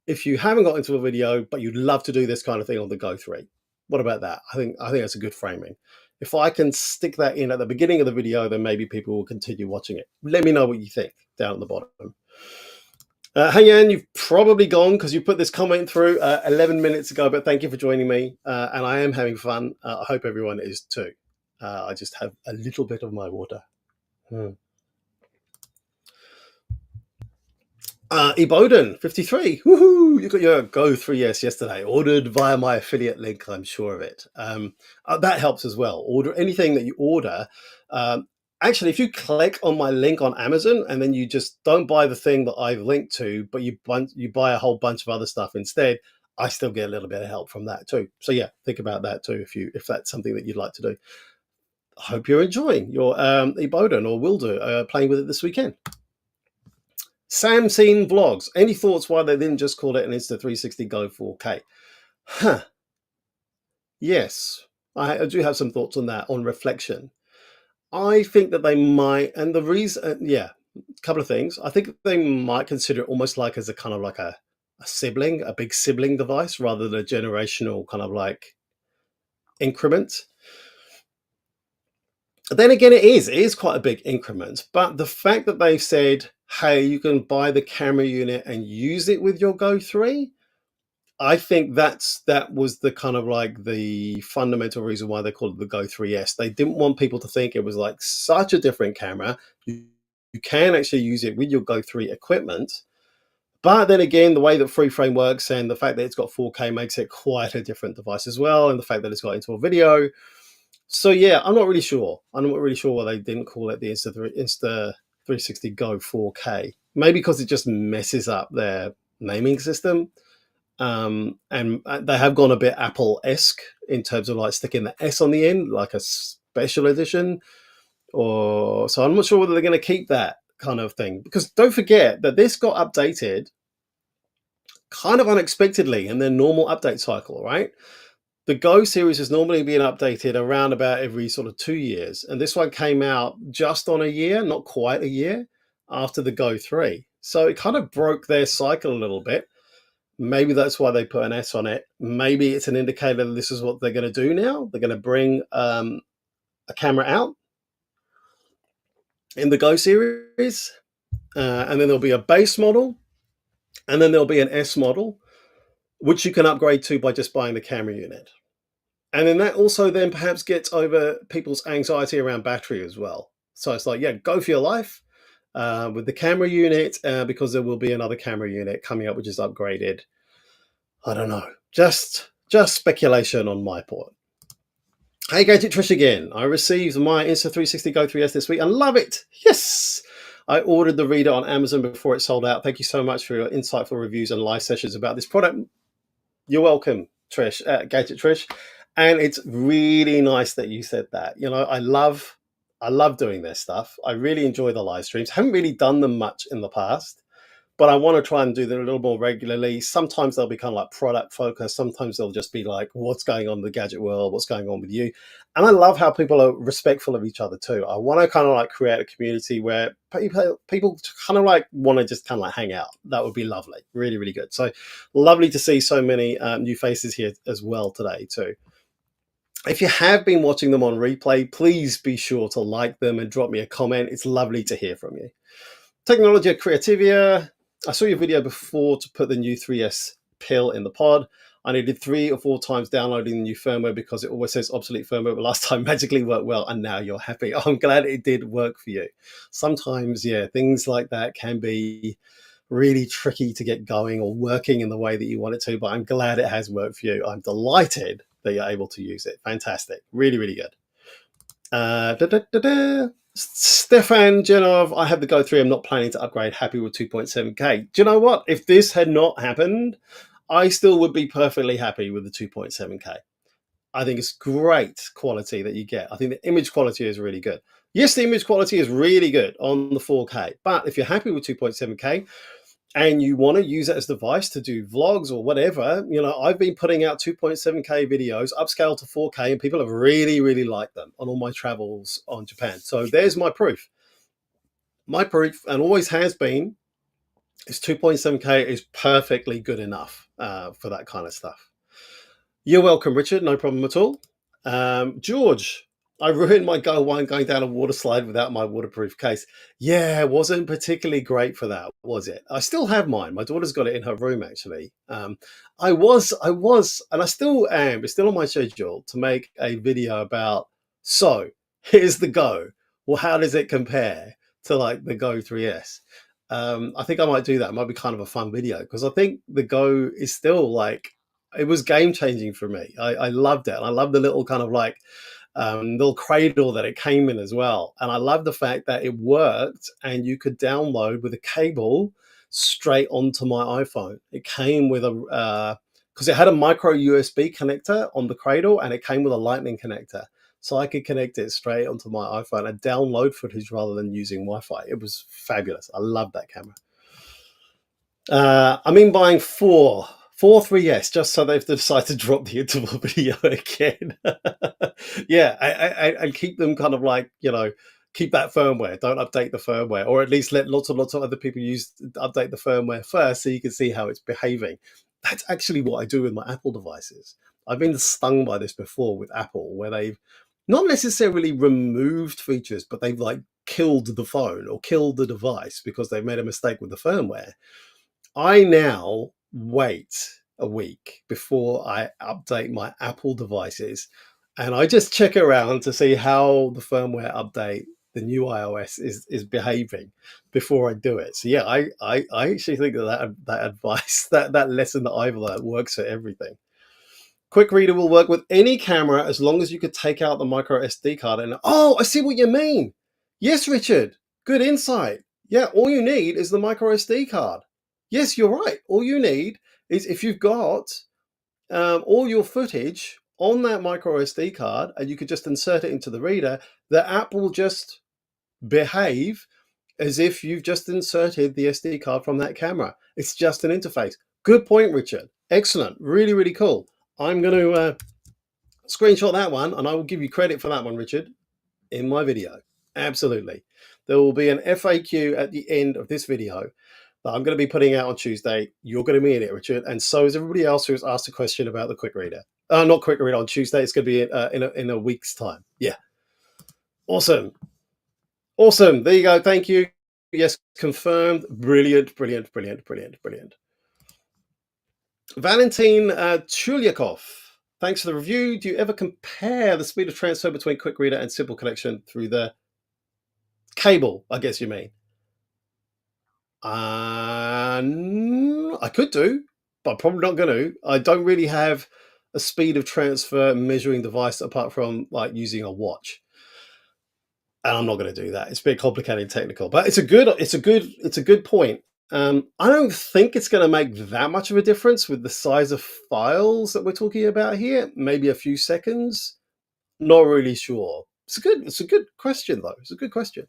if you haven't got into a video, but you'd love to do this kind of thing on the Go 3. What about that? I think that's a good framing. If I can stick that in at the beginning of the video, then maybe people will continue watching it. Let me know what you think down at the bottom. Hang on, you've probably gone because you put this comment through 11 minutes ago, but thank you for joining me. And I am having fun. I hope everyone is too. I just have a little bit of my water. Eboden 53. Woohoo! You got your Go 3S yesterday. Ordered via my affiliate link. I'm sure of it. That helps as well. Order anything that you order. Um, Actually, if you click on my link on Amazon and then you just don't buy the thing that I've linked to, but you buy a whole bunch of other stuff instead, I still get a little bit of help from that too. So yeah, think about that too if that's something that you'd like to do. I hope you're enjoying your Eboden or will do playing with it this weekend. Sam Seen Vlogs. Any thoughts why they didn't just call it an Insta360 Go 4K? Huh. Yes, I do have some thoughts on that on reflection. I think that they might, and the reason, yeah, a couple of things. I think they might consider it almost like as a kind of like a sibling, a big sibling device rather than a generational kind of like increment. Then again, it is quite a big increment, but the fact that they've said, hey, you can buy the camera unit and use it with your Go 3, I think that was the kind of like the fundamental reason why they called it the Go 3S. They didn't want people to think it was like such a different camera. You can actually use it with your Go 3 equipment. But then again, the way that free frame works and the fact that it's got 4K makes it quite a different device as well. And the fact that it's got into a video. So yeah, I'm not really sure. I'm not really sure why they didn't call it the Insta 360 Go 4K. Maybe because it just messes up their naming system. And they have gone a bit Apple-esque in terms of like sticking the S on the end, like a special edition. Or so I'm not sure whether they're going to keep that kind of thing. Because don't forget that this got updated kind of unexpectedly in their normal update cycle, right? The Go series is normally being updated around about every sort of 2 years. And this one came out just on a year, not quite a year, after the Go 3. So it kind of broke their cycle a little bit. Maybe that's why they put an S on it. Maybe it's an indicator that this is what they're going to do now. They're going to bring a camera out in the Go series. And then there'll be a base model. And then there'll be an S model, which you can upgrade to by just buying the camera unit. And then that also then perhaps gets over people's anxiety around battery as well. So it's like, yeah, go for your life with the camera unit because there will be another camera unit coming up which is upgraded. I don't know. Just speculation on my part. Hey, Gadget Trish again. I received my Insta360 Go 3S this week and love it. Yes. I ordered the reader on Amazon before it sold out. Thank you so much for your insightful reviews and live sessions about this product. You're welcome, Trish, Gadget Trish. And it's really nice that you said that. You know, I love doing this stuff. I really enjoy the live streams. Haven't really done them much in the past, but I want to try and do them a little more regularly. Sometimes they'll be kind of like product focused. Sometimes they'll just be like, what's going on in the gadget world? What's going on with you? And I love how people are respectful of each other too. I want to kind of like create a community where people kind of like want to just kind of like hang out. That would be lovely. Really, really good. So lovely to see so many new faces here as well today too. If you have been watching them on replay, please be sure to like them and drop me a comment. It's lovely to hear from you. Technology Creativia. I saw your video before to put the new 3S pill in the pod. I needed 3 or 4 times downloading the new firmware because it always says obsolete firmware, but last time magically worked well, and now you're happy. I'm glad it did work for you. Sometimes, yeah, things like that can be really tricky to get going or working in the way that you want it to, but I'm glad it has worked for you. I'm delighted that you're able to use it. Fantastic. Really, really good. Stefan Genov, I have the Go 3. I'm not planning to upgrade. Happy with 2.7K. Do you know what? If this had not happened, I still would be perfectly happy with the 2.7K. I think it's great quality that you get. I think the image quality is really good. Yes, the image quality is really good on the 4K, but if you're happy with 2.7K, and you want to use it as a device to do vlogs or whatever, you know, I've been putting out 2.7K videos, upscale to 4K, and people have really, really liked them on all my travels on Japan. So there's my proof. My proof, and always has been, is 2.7K is perfectly good enough for that kind of stuff. You're welcome, Richard. No problem at all. George, I ruined my Go 1 going down a water slide without my waterproof case. Yeah, it wasn't particularly great for that, was it? I still have mine. My daughter's got it in her room, actually. I was, and I still am. It's still on my schedule to make a video about, so here's the Go. Well, how does it compare to like the Go 3S? I think I might do that. It might be kind of a fun video because I think the Go is still like, it was game changing for me. I loved it. And I love the little kind of like little cradle that it came in as well. And I love the fact that it worked and you could download with a cable straight onto my iPhone. It came with a, because it had a micro USB connector on the cradle and it came with a lightning connector. So I could connect it straight onto my iPhone and download footage rather than using Wi-Fi. It was fabulous. I love that camera. Buying four 3S just so they've decided to drop the interval video again. Yeah, and keep them kind of like, keep that firmware. Don't update the firmware, or at least let lots of other people update the firmware first so you can see how it's behaving. That's actually what I do with my Apple devices. I've been stung by this before with Apple, where they've not necessarily removed features, but they've like killed the phone or killed the device because they've made a mistake with the firmware. I now wait a week before I update my Apple devices, and I just check around to see how the firmware update, the new iOS is behaving before I do it. So yeah, I actually think that advice, that lesson that I've learned works for everything. Quick Reader will work with any camera as long as you could take out the micro SD card. And oh, I see what you mean. Yes, Richard, good insight. Yeah, all you need is the micro SD card. Yes, you're right. All you need is if you've got all your footage on that micro SD card and you could just insert it into the reader, the app will just behave as if you've just inserted the SD card from that camera. It's just an interface. Good point, Richard. Excellent. Really, really cool. I'm going to screenshot that one, and I will give you credit for that one, Richard, in my video. Absolutely. There will be an FAQ at the end of this video that I'm going to be putting out on Tuesday. You're going to be in it, Richard, and so is everybody else who has asked a question about the Quick Reader. Not Quick Reader on Tuesday. It's going to be in a week's time. Yeah. Awesome. Awesome. There you go. Thank you. Yes, confirmed. Brilliant, brilliant, brilliant, brilliant, brilliant. Valentin Chulyakov. Thanks for the review. Do you ever compare the speed of transfer between Quick Reader and simple connection through the cable, I guess you mean? I could do, but I'm probably not going to. I don't really have a speed of transfer measuring device apart from like using a watch. And I'm not going to do that. It's a bit complicated and technical, but it's a good point. I don't think it's going to make that much of a difference with the size of files that we're talking about here. Maybe a few seconds. Not really sure. It's a good question though. It's a good question.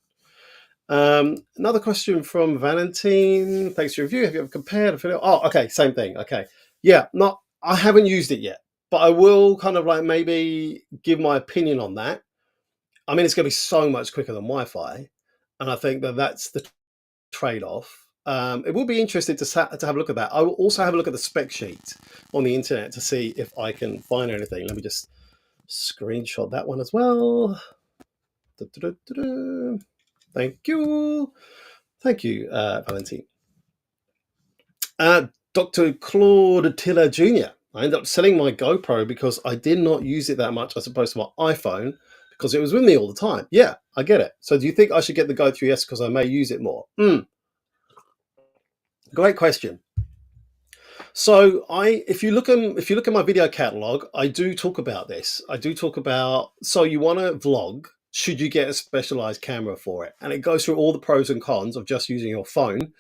Another question from Valentine. Thanks for your review. Have you ever compared? Oh, okay, same thing. Okay, yeah. I haven't used it yet, but I will kind of like maybe give my opinion on that. I mean, it's going to be so much quicker than Wi-Fi, and I think that's the trade-off. It will be interesting to have a look at that. I will also have a look at the spec sheet on the internet to see if I can find anything. Let me just screenshot that one as well. Thank you, Valentine. Dr. Claude Tiller Jr. I ended up selling my GoPro because I did not use it that much as opposed to my iPhone because it was with me all the time. Yeah, I get it. So do you think I should get the Go 3S because I may use it more? Great question. So if you look at my video catalog, I do talk about this. I do talk about, so you want to vlog, should you get a specialized camera for it? And it goes through all the pros and cons of just using your phone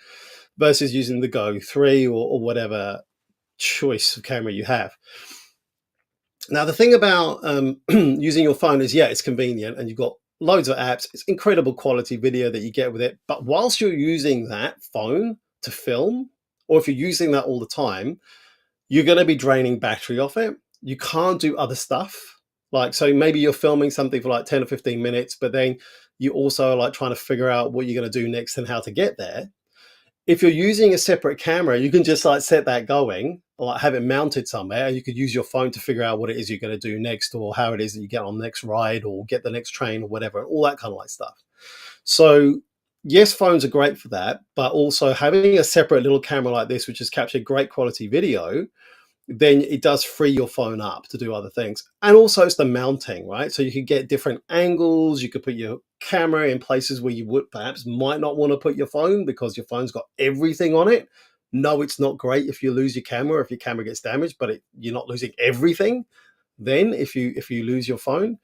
versus using the Go 3 or whatever choice of camera you have. Now, the thing about using your phone is, yeah, it's convenient and you've got loads of apps. It's incredible quality video that you get with it. But whilst you're using that phone to film, or if you're using that all the time, you're going to be draining battery off it. You can't do other stuff. Like, so maybe you're filming something for like 10 or 15 minutes, but then you also are like trying to figure out what you're going to do next and how to get there. If you're using a separate camera, you can just like set that going or like have it mounted somewhere, and you could use your phone to figure out what it is you're going to do next, or how it is that you get on the next ride or get the next train or whatever, all that kind of like stuff. So yes, phones are great for that, but also having a separate little camera like this, which has captured great quality video, then it does free your phone up to do other things. And also it's the mounting, right? So you could get different angles. You could put your camera in places where you would perhaps might not want to put your phone because your phone's got everything on it. No, it's not great if you lose your camera, if your camera gets damaged, but you're not losing everything then if you lose your phone.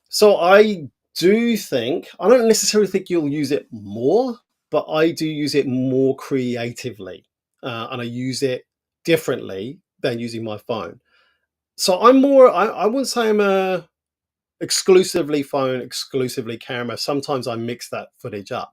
So I don't necessarily think you'll use it more, but I do use it more creatively, and I use it differently than using my phone. So I wouldn't say I'm a exclusively phone, exclusively camera. Sometimes I mix that footage up.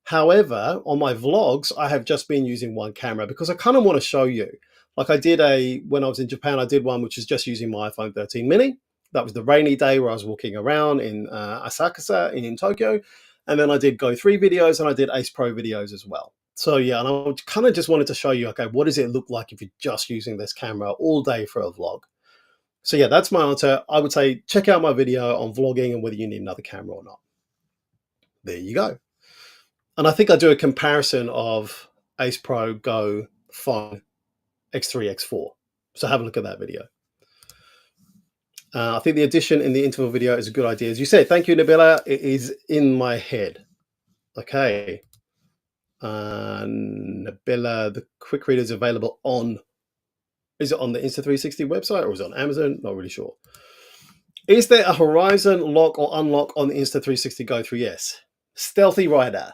However, on my vlogs, I have just been using one camera because I kind of want to show you. Like I did when I was in Japan, I did one which is just using my iPhone 13 mini. That was the rainy day where I was walking around in Asakusa in Tokyo. And then I did Go 3 videos and I did Ace Pro videos as well. So yeah, and I kind of just wanted to show you, okay, what does it look like if you're just using this camera all day for a vlog? So yeah, that's my answer. I would say check out my video on vlogging and whether you need another camera or not. There you go. And I think I do a comparison of Ace Pro, Go, Phone, X3, X4. So have a look at that video. I think the addition in the interval video is a good idea. As you said, thank you, Nabila. It is in my head. Okay. Nabila, the quick reader is available is it on the Insta360 website or is it on Amazon? Not really sure. Is there a horizon lock or unlock on the Insta360 Go 3S? Stealth E-Rider.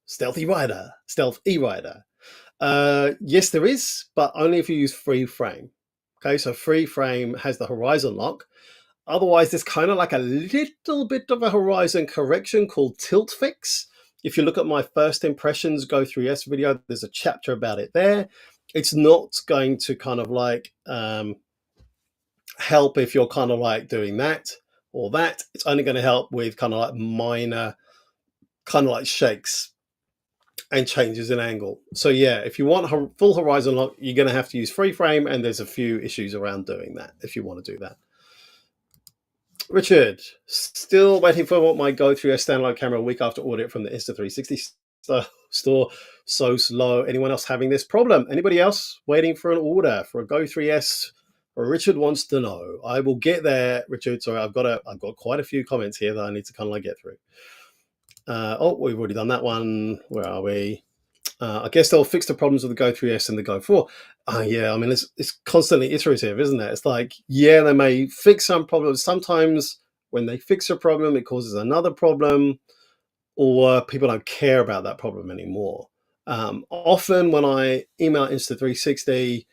Stealth E-Rider. Yes, there is, but only if you use free frame. Okay, so free frame has the horizon lock. Otherwise, there's kind of like a little bit of a horizon correction called tilt fix. If you look at my first impressions Go 3S video, there's a chapter about it there. It's not going to kind of like help if you're kind of like doing that or that. It's only going to help with kind of like minor kind of like shakes and changes in angle. So yeah, if you want full horizon lock, you're going to have to use free frame, and there's a few issues around doing that if you want to do that. Richard, still waiting for my Go 3S standalone camera a week after audit from the Insta360 store. So slow. Anyone else having this problem? Anybody else waiting for an order for a Go 3S? Richard wants to know. I will get there, Richard. Sorry, I've got quite a few comments here that I need to kind of like get through. We've already done that one. Where are we? I guess they'll fix the problems with the Go 3S and the Go 4. Yeah, I mean, it's constantly iterative, isn't it? It's like, yeah, they may fix some problems. Sometimes when they fix a problem, it causes another problem, or people don't care about that problem anymore. Often when I email Insta360,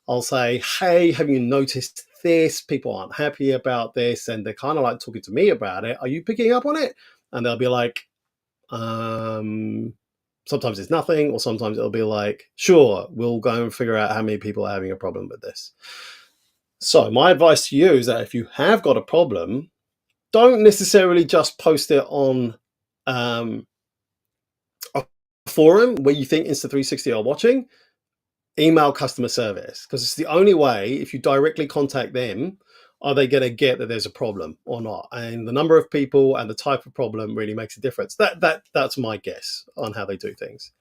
I'll say, hey, have you noticed this? People aren't happy about this, and they're kind of like talking to me about it. Are you picking up on it? And they'll be like, sometimes it's nothing, or sometimes it'll be like, sure, we'll go and figure out how many people are having a problem with this. So my advice to you is that if you have got a problem, don't necessarily just post it on a forum where you think Insta360 are watching. Email customer service, because it's the only way. If you directly contact them, are they going to get that there's a problem or not? And the number of people and the type of problem really makes a difference. That's my guess on how they do things.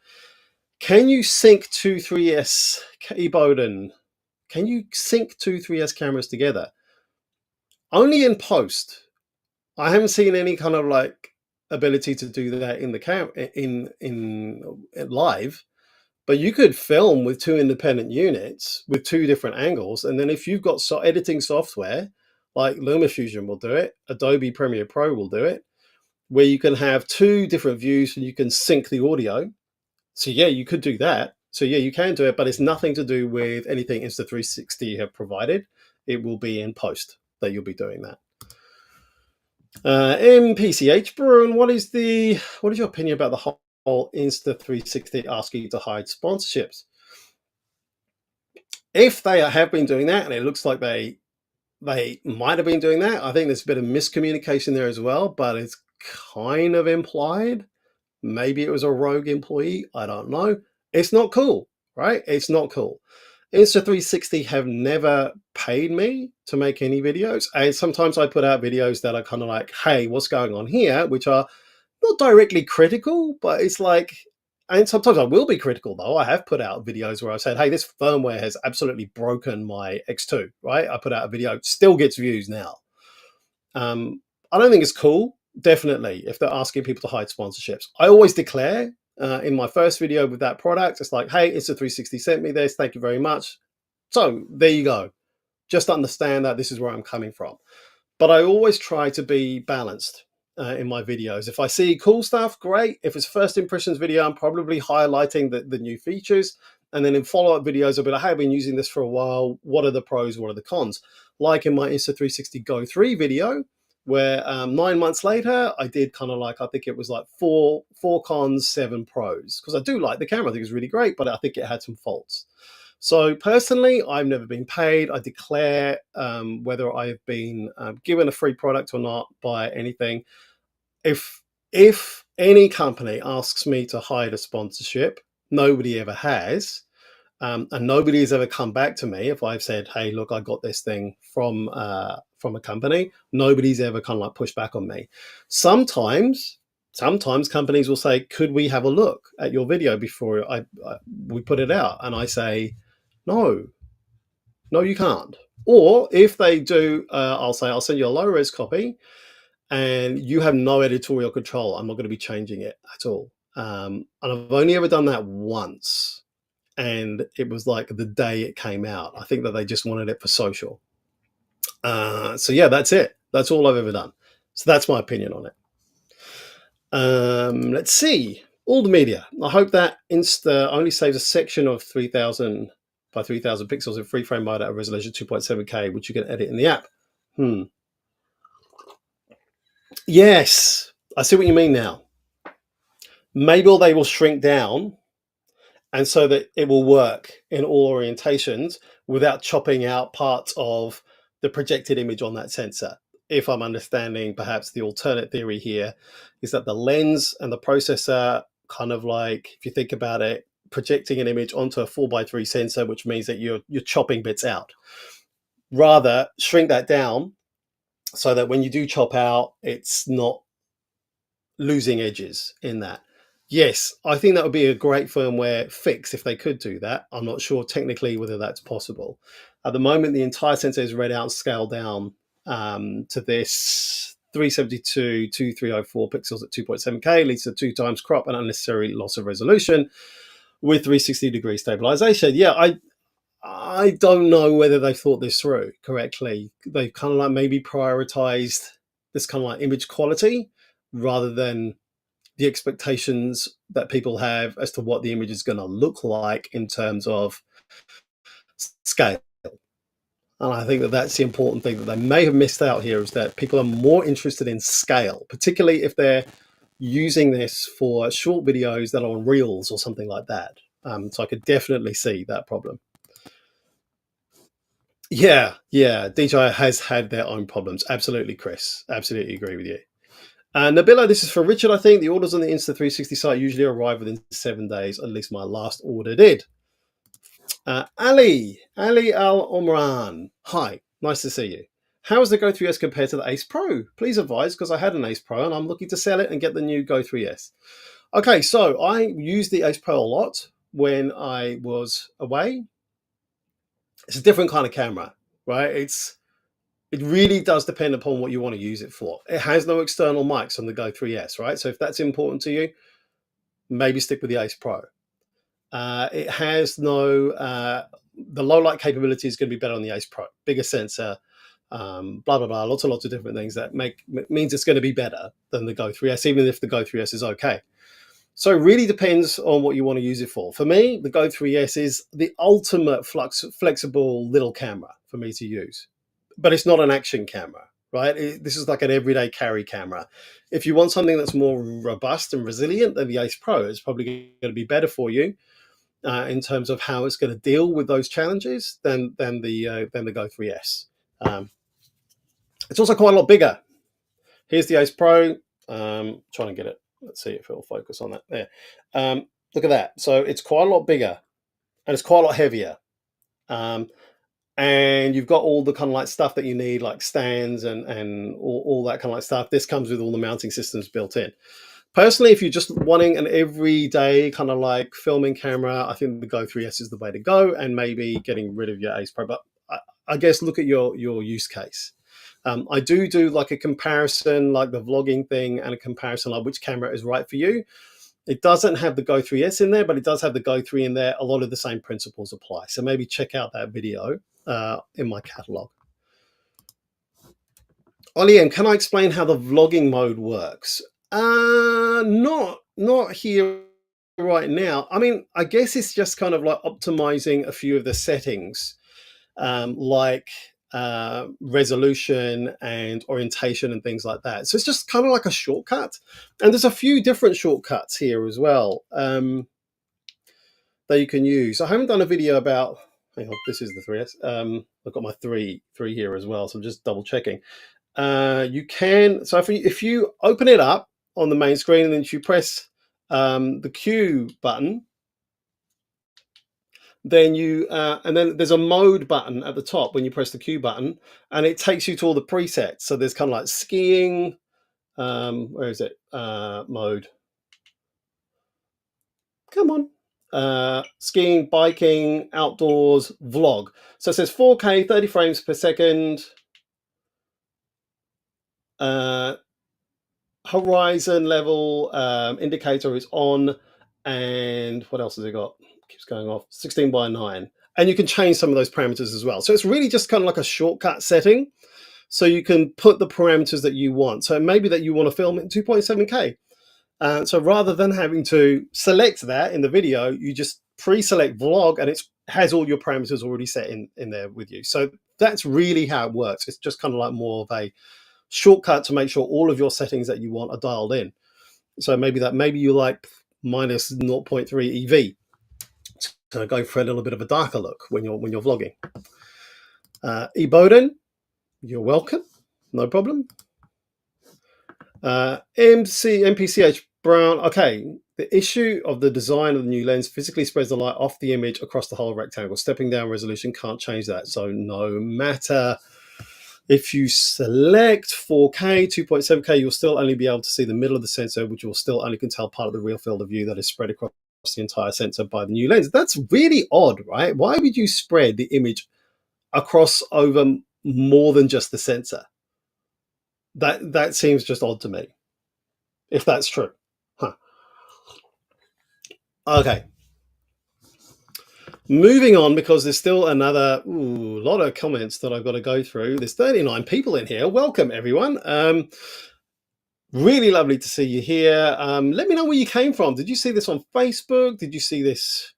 Can you sync two 3S Eboden? Can you sync two 3S cameras together? Only in post. I haven't seen any kind of like ability to do that in the in live. But you could film with two independent units with two different angles. And then if you've got editing software, like LumaFusion will do it, Adobe Premiere Pro will do it, where you can have two different views and you can sync the audio. So yeah, you could do that. So yeah, you can do it, but it's nothing to do with anything Insta360 have provided. It will be in post that you'll be doing that. MPCH Bruin, what is your opinion about the whole Insta360 asking you to hide sponsorships? If they have been doing that, and it looks like they might have been doing that, I think there's a bit of miscommunication there as well, but it's kind of implied. Maybe it was a rogue employee. I don't know. It's not cool, right? It's not cool. Insta360 have never paid me to make any videos. And sometimes I put out videos that are kind of like, hey, what's going on here? Which are not directly critical, but it's like, and sometimes I will be critical though. I have put out videos where I said, hey, this firmware has absolutely broken my X2, right? I put out a video, it still gets views now. I don't think it's cool, definitely, if they're asking people to hide sponsorships. I always declare in my first video with that product, it's like, hey, Insta360 sent me this, thank you very much. So there you go. Just understand that this is where I'm coming from. But I always try to be balanced in my videos. If I see cool stuff, great. If it's first impressions video, I'm probably highlighting the new features. And then in follow-up videos, I'll be like, hey, I've been using this for a while. What are the pros? What are the cons? Like in my Insta360 Go 3 video, where 9 months later, I did kind of like, I think it was like four cons, 7 pros. Because I do like the camera. I think it's really great, but I think it had some faults. So personally, I've never been paid. I declare whether I've been given a free product or not by anything. If any company asks me to hide a sponsorship, nobody ever has, and nobody has ever come back to me if I've said, "Hey, look, I got this thing from a company." Nobody's ever kind of like pushed back on me. Sometimes companies will say, "Could we have a look at your video before we put it out?" And I say, "No, you can't." Or if they do, I'll say, "I'll send you a low res copy, and you have no editorial control. I'm not going to be changing it at all." And I've only ever done that once, and it was like the day it came out. I think that they just wanted it for social. So yeah, that's it. That's all I've ever done. So that's my opinion on it. Let's see. All the media. I hope that Insta only saves a section of 3000 by 3000 pixels in free frame mode at a resolution 2.7K, which you can edit in the app. Yes, I see what you mean now. Maybe they will shrink down, and so that it will work in all orientations without chopping out parts of the projected image on that sensor. If I'm understanding perhaps the alternate theory here is that the lens and the processor kind of like, if you think about it, projecting an image onto a 4x3 sensor, which means that you're chopping bits out. Rather, shrink that down so that when you do chop out, it's not losing edges in that. Yes, I think that would be a great firmware fix if they could do that. I'm not sure technically whether that's possible. At the moment, the entire sensor is read out and scaled down to this 372 2304 pixels at 2.7K, leads to 2 times crop and unnecessary loss of resolution with 360-degree stabilization. Yeah, I don't know whether they thought this through correctly. They've kind of like maybe prioritized this kind of like image quality rather than the expectations that people have as to what the image is going to look like in terms of scale. And I think that that's the important thing that they may have missed out here, is that people are more interested in scale, particularly if they're using this for short videos that are on Reels or something like that. So I could definitely see that problem. Yeah, DJI has had their own problems. Absolutely, Chris. Absolutely agree with you. Nabila, this is for Richard, I think. The orders on the Insta360 site usually arrive within 7 days. At least my last order did. Ali Al Omran. Hi, nice to see you. How is the Go 3S compared to the Ace Pro? Please advise, because I had an Ace Pro and I'm looking to sell it and get the new Go 3S. Okay, so I used the Ace Pro a lot when I was away. It's a different kind of camera, right? It really does depend upon what you want to use it for. It has no external mics on the Go 3S, right? So if that's important to you, maybe stick with the Ace Pro. It has no, the low light capability is going to be better on the Ace Pro. Bigger sensor, blah, blah, blah, lots and lots of different things that means it's going to be better than the Go 3S, even if the Go 3S is okay. So it really depends on what you want to use it for. For me, the Go 3S is the ultimate flexible little camera for me to use. But it's not an action camera, right? This is like an everyday carry camera. If you want something that's more robust and resilient, then the Ace Pro is probably going to be better for you in terms of how it's going to deal with those challenges than the Go 3S. It's also quite a lot bigger. Here's the Ace Pro. Trying to get it. Let's see if it'll focus on that. There. Look at that. So it's quite a lot bigger, and it's quite a lot heavier. And you've got all the kind of like stuff that you need, like stands and all that kind of like stuff. This comes with all the mounting systems built in. Personally, if you're just wanting an everyday kind of like filming camera, I think the Go 3S is the way to go, and maybe getting rid of your Ace Pro. But I guess look at your use case. I do like a comparison, like the vlogging thing, and a comparison like which camera is right for you. It doesn't have the Go 3S in there, but it does have the Go 3 in there. A lot of the same principles apply. So maybe check out that video in my catalog. Ollie M, can I explain how the vlogging mode works? Not here right now. I mean, I guess it's just kind of like optimizing a few of the settings, like resolution and orientation and things like that. So it's just kind of like a shortcut. And there's a few different shortcuts here as well that you can use. I haven't done a video about, hang on, this is the 3S. I've got my 3 here as well, so I'm just double checking. You can, so if you open it up on the main screen and then you press the Q button, then you and then there's a mode button at the top when you press the Q button, and it takes you to all the presets. So there's kind of like skiing, where is it, mode, come on, skiing, biking, outdoors, vlog. So it says 4K 30 frames per second, horizon level indicator is on, and what else has it got? Keeps going off. 16:9, and you can change some of those parameters as well. So it's really just kind of like a shortcut setting, so you can put the parameters that you want. So maybe that you want to film in 2.7K. So rather than having to select that in the video, you just pre-select vlog, and it has all your parameters already set in there with you. So that's really how it works. It's just kind of like more of a shortcut to make sure all of your settings that you want are dialed in. So maybe you like minus 0.3 EV, so go for a little bit of a darker look when you're vlogging. Eboden, you're welcome, no problem. MPCH Brown, okay. The issue of the design of the new lens physically spreads the light off the image across the whole rectangle. Stepping down resolution can't change that. So no matter if you select 4K, 2.7K, you'll still only be able to see the middle of the sensor, which will still only can tell part of the real field of view that is spread across the entire sensor by the new lens. That's really odd, right? Why would you spread the image across over more than just the sensor? That seems just odd to me, if that's true. Huh. Okay. Moving on, because there's still another lot of comments that I've got to go through. There's 39 people in here. Welcome, everyone. Really lovely to see you here. Let me know where you came from. Did you see this on Facebook? Did you see this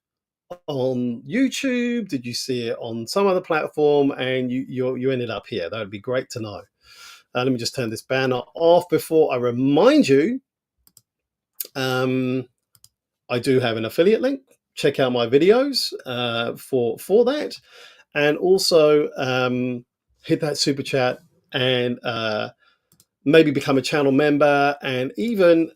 on YouTube? Did you see it on some other platform and you ended up here? That would be great to know. Let me just turn this banner off before I remind you. I do have an affiliate link. Check out my videos for that, and also hit that super chat and maybe become a channel member, and even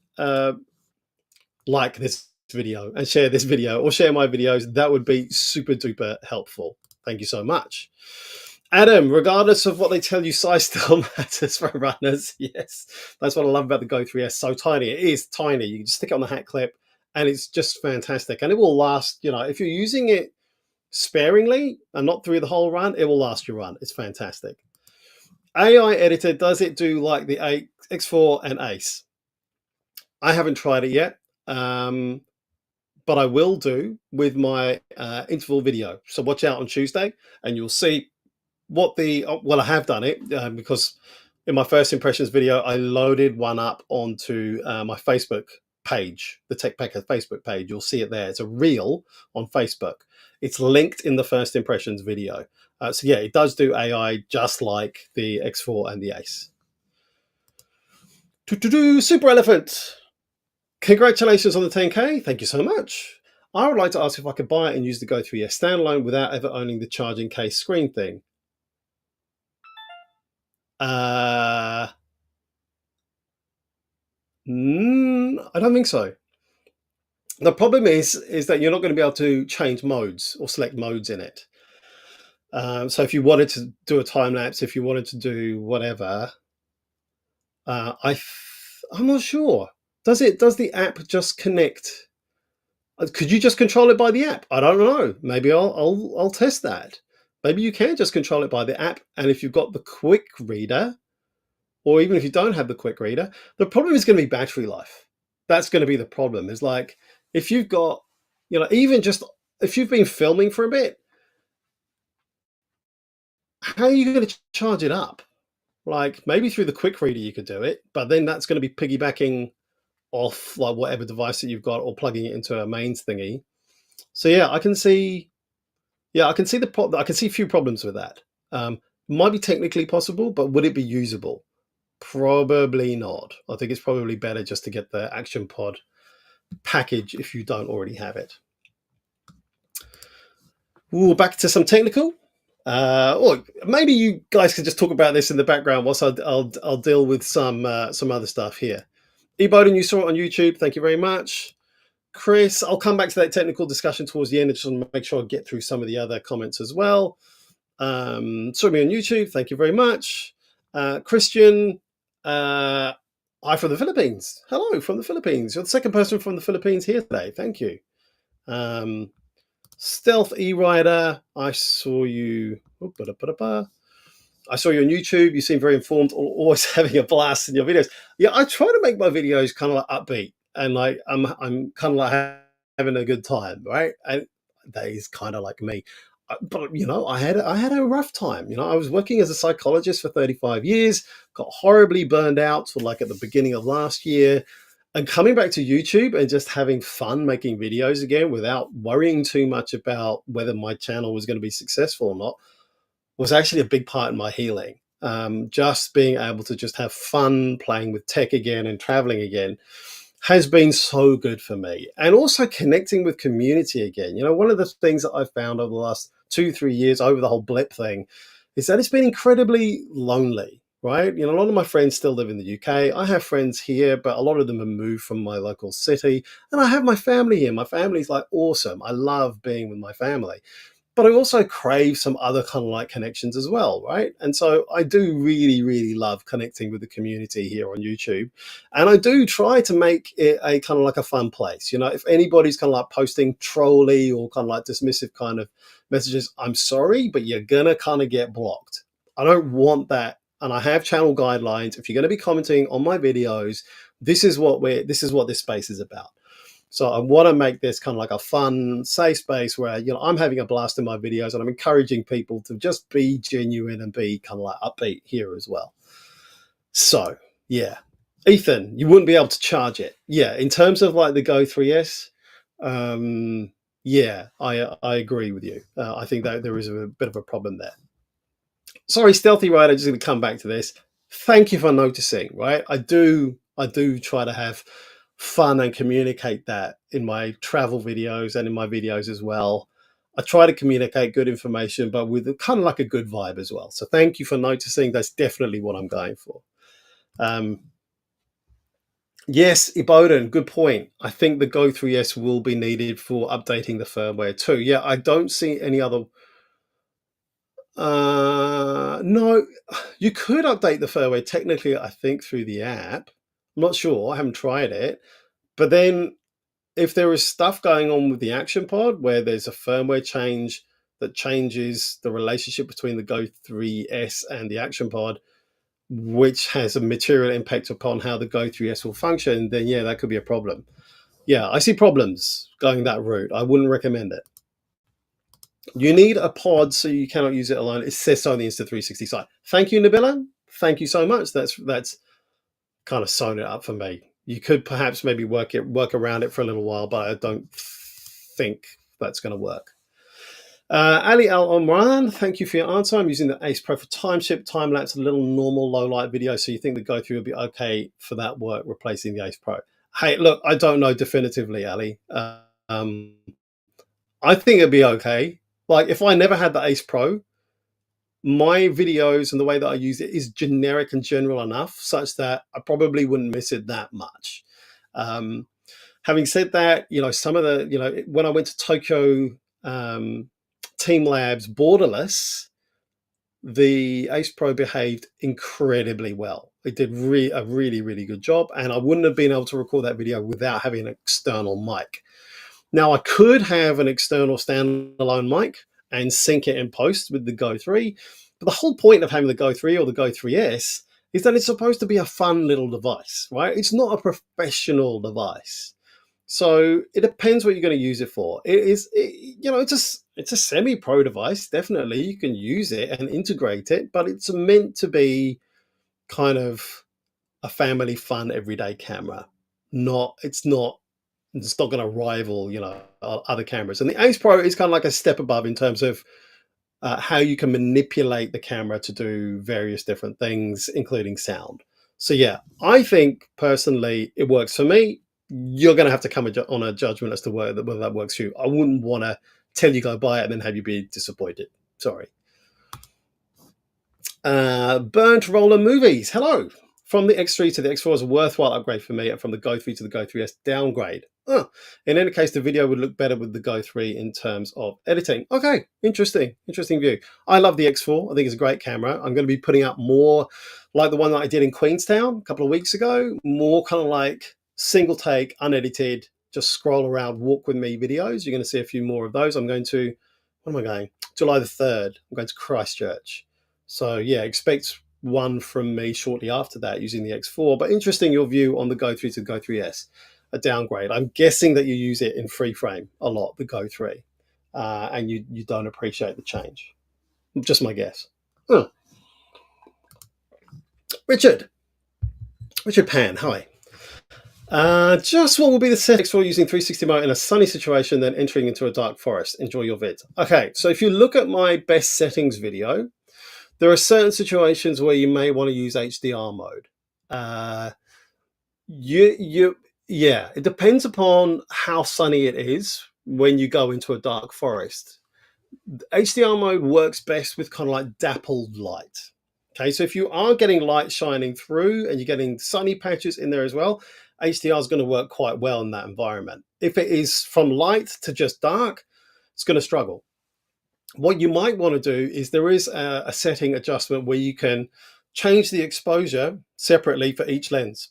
like this video and share this video or share my videos. That would be super duper helpful. Thank you so much. Adam, regardless of what they tell you, size still matters for runners. Yes, that's what I love about the Go 3S. So tiny. It is tiny. You can just stick it on the hat clip and it's just fantastic. And it will last, if you're using it sparingly and not through the whole run, it will last your run. It's fantastic. AI editor, does it do like the X4 and Ace? I haven't tried it yet, but I will do with my interval video. So watch out on Tuesday and you'll see what I have done it because in my first impressions video, I loaded one up onto my Facebook page, the Tech Packer Facebook page. You'll see it there. It's a reel on Facebook. It's linked in the first impressions video. So yeah, it does do AI just like the X4 and the Ace. Super Elephant. Congratulations on the 10K. Thank you so much. I would like to ask if I could buy it and use the Go 3S standalone without ever owning the charging case screen thing. I don't think so. The problem is that you're not going to be able to change modes or select modes in it. So if you wanted to do a time lapse, if you wanted to do whatever, I'm not sure. Does the app just connect? Could you just control it by the app? I don't know. Maybe I'll test that. Maybe you can just control it by the app, and if you've got the quick reader, or even if you don't have the quick reader, the problem is going to be battery life. That's going to be the problem. Is like if you've got, even just if you've been filming for a bit, how are you going to charge it up? Like maybe through the quick reader you could do it, but then that's going to be piggybacking off like whatever device that you've got or plugging it into a mains thingy. So yeah, I can see. Yeah, I can see the problem. I can see a few problems with that. Might be technically possible, but would it be usable? Probably not. I think it's probably better just to get the Action Pod package if you don't already have it. Ooh, back to some technical. Or maybe you guys could just talk about this in the background whilst I'll deal with some other stuff here. Eboden, you saw it on YouTube. Thank you very much. Chris, I'll come back to that technical discussion towards the end. I just want to make sure I get through some of the other comments as well. Saw me on YouTube. Thank you very much. Christian, hi from the Philippines. Hello from the Philippines. You're the second person from the Philippines here today. Thank you. Stealth E-Rider, I saw you. I saw you on YouTube. You seem very informed, always having a blast in your videos. Yeah, I try to make my videos kind of like upbeat and like I'm kind of like having a good time, right? And that is kind of like me. But I had a rough time. I was working as a psychologist for 35 years, got horribly burned out for like at the beginning of last year, and coming back to YouTube and just having fun making videos again without worrying too much about whether my channel was going to be successful or not was actually a big part in my healing. Just being able to just have fun playing with tech again and traveling again has been so good for me. And also connecting with community again. One of the things that I've found over the last 2-3 years over the whole blip thing is that it's been incredibly lonely, right? A lot of my friends still live in the UK. I have friends here, but a lot of them have moved from my local city. And I have my family here. My family's like awesome. I love being with my family. But I also crave some other kind of like connections as well, right? And so I do really, really love connecting with the community here on YouTube. And I do try to make it a kind of like a fun place. If anybody's kind of like posting trolly or kind of like dismissive kind of messages, I'm sorry, but you're gonna kind of get blocked. I don't want that. And I have channel guidelines. If you're going to be commenting on my videos, this is what this space is about. So I want to make this kind of like a fun, safe space where, I'm having a blast in my videos and I'm encouraging people to just be genuine and be kind of like upbeat here as well. So, yeah. Ethan, you wouldn't be able to charge it. Yeah, in terms of like the Go 3S, yeah, I agree with you. I think that there is a bit of a problem there. Sorry, Stealthy Rider, just going to come back to this. Thank you for noticing, right? I do try to have fun and communicate that in my travel videos and in my videos as well. I try to communicate good information, but with kind of like a good vibe as well. So thank you for noticing. That's definitely what I'm going for. Yes, Iboden, good point. I think the Go 3S will be needed for updating the firmware too. Yeah, I don't see any other. No, you could update the firmware technically, I think, through the app. I'm not sure. I haven't tried it. But then if there is stuff going on with the Action Pod where there's a firmware change that changes the relationship between the Go 3S and the Action Pod, which has a material impact upon how the Go 3S will function, then yeah, that could be a problem. Yeah, I see problems going that route. I wouldn't recommend it. You need a pod, so you cannot use it alone. It says so on the Insta360 site. Thank you, Nabila. Thank you so much. That's kind of sewn it up for me. You could perhaps maybe work around it for a little while, but I don't think that's going to work. Ali Al Omran, thank you for your answer. I'm using the Ace Pro for timeship, time lapse, a little normal low light video. So you think the Go 3 will be okay for that work, replacing the Ace Pro? Hey, look, I don't know definitively, Ali. I think it'd be okay. Like if I never had the Ace Pro, my videos and the way that I use it is generic and general enough such that I probably wouldn't miss it that much. Having said that, some of the, when I went to Tokyo Team Labs borderless, the Ace Pro behaved incredibly well. It did a really, really good job. And I wouldn't have been able to record that video without having an external mic. Now, I could have an external standalone mic and sync it in post with the Go 3. But the whole point of having the Go 3 or the Go 3S is that it's supposed to be a fun little device, right? It's not a professional device. So it depends what you're going to use it for. It's a semi-pro device. Definitely, you can use it and integrate it, but it's meant to be kind of a family fun everyday camera. It's not going to rival, other cameras. And the Ace Pro is kind of like a step above in terms of how you can manipulate the camera to do various different things, including sound. So yeah, I think personally it works for me. You're going to have to come on a judgment as to whether that works for you. I wouldn't want to tell you go buy it and then have you be disappointed. Sorry. Burnt Roller Movies. Hello. From the X3 to the X4 is a worthwhile upgrade for me, and from the Go 3 to the Go 3S downgrade. In any case, the video would look better with the Go 3 in terms of editing. Okay, interesting view. I love the X4. I think it's a great camera. I'm going to be putting out more like the one that I did in Queenstown a couple of weeks ago, more kind of like single take, unedited, just scroll around, walk with me videos. You're going to see a few more of those. I'm going to, when am I going? July the 3rd. I'm going to Christchurch. So yeah, expect one from me shortly after that using the X4. But interesting your view on the Go 3 to the Go 3S, a downgrade. I'm guessing that you use it in free frame a lot, the Go 3, and you don't appreciate the change. Just my guess. Richard Pan, hi. Just what will be the settings for using 360 mode in a sunny situation, then entering into a dark forest? Enjoy your vid. Okay, so if you look at my best settings video, there are certain situations where you may want to use HDR mode. It depends upon how sunny it is when you go into a dark forest. HDR mode works best with kind of like dappled light. Okay, so if you are getting light shining through and you're getting sunny patches in there as well, HDR is going to work quite well in that environment. If it is from light to just dark, it's going to struggle. What you might want to do is there is a setting adjustment where you can change the exposure separately for each lens.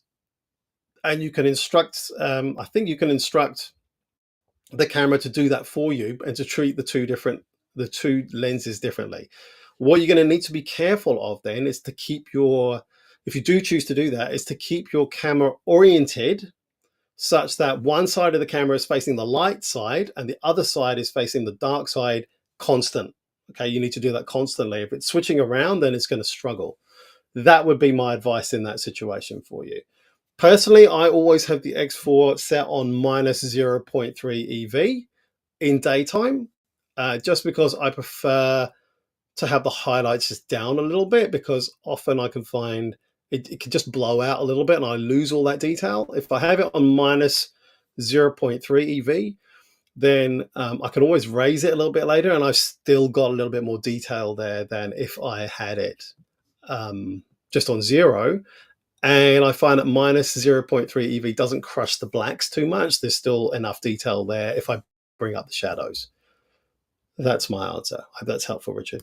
And you can instruct, I think you can instruct the camera to do that for you and to treat the two lenses differently. What you're going to need to be careful of then is to keep if you do choose to do that, is to keep your camera oriented such that one side of the camera is facing the light side and the other side is facing the dark side constant. Okay, you need to do that constantly. If it's switching around, then it's going to struggle. That would be my advice in that situation for you. Personally, I always have the X4 set on minus 0.3 EV in daytime, just because I prefer to have the highlights just down a little bit, because often I can find it can just blow out a little bit and I lose all that detail. If I have it on minus 0.3 EV, then I can always raise it a little bit later and I've still got a little bit more detail there than if I had it just on 0. And I find that minus 0.3 EV doesn't crush the blacks too much. There's still enough detail there if I bring up the shadows. That's my answer. I hope that's helpful, Richard.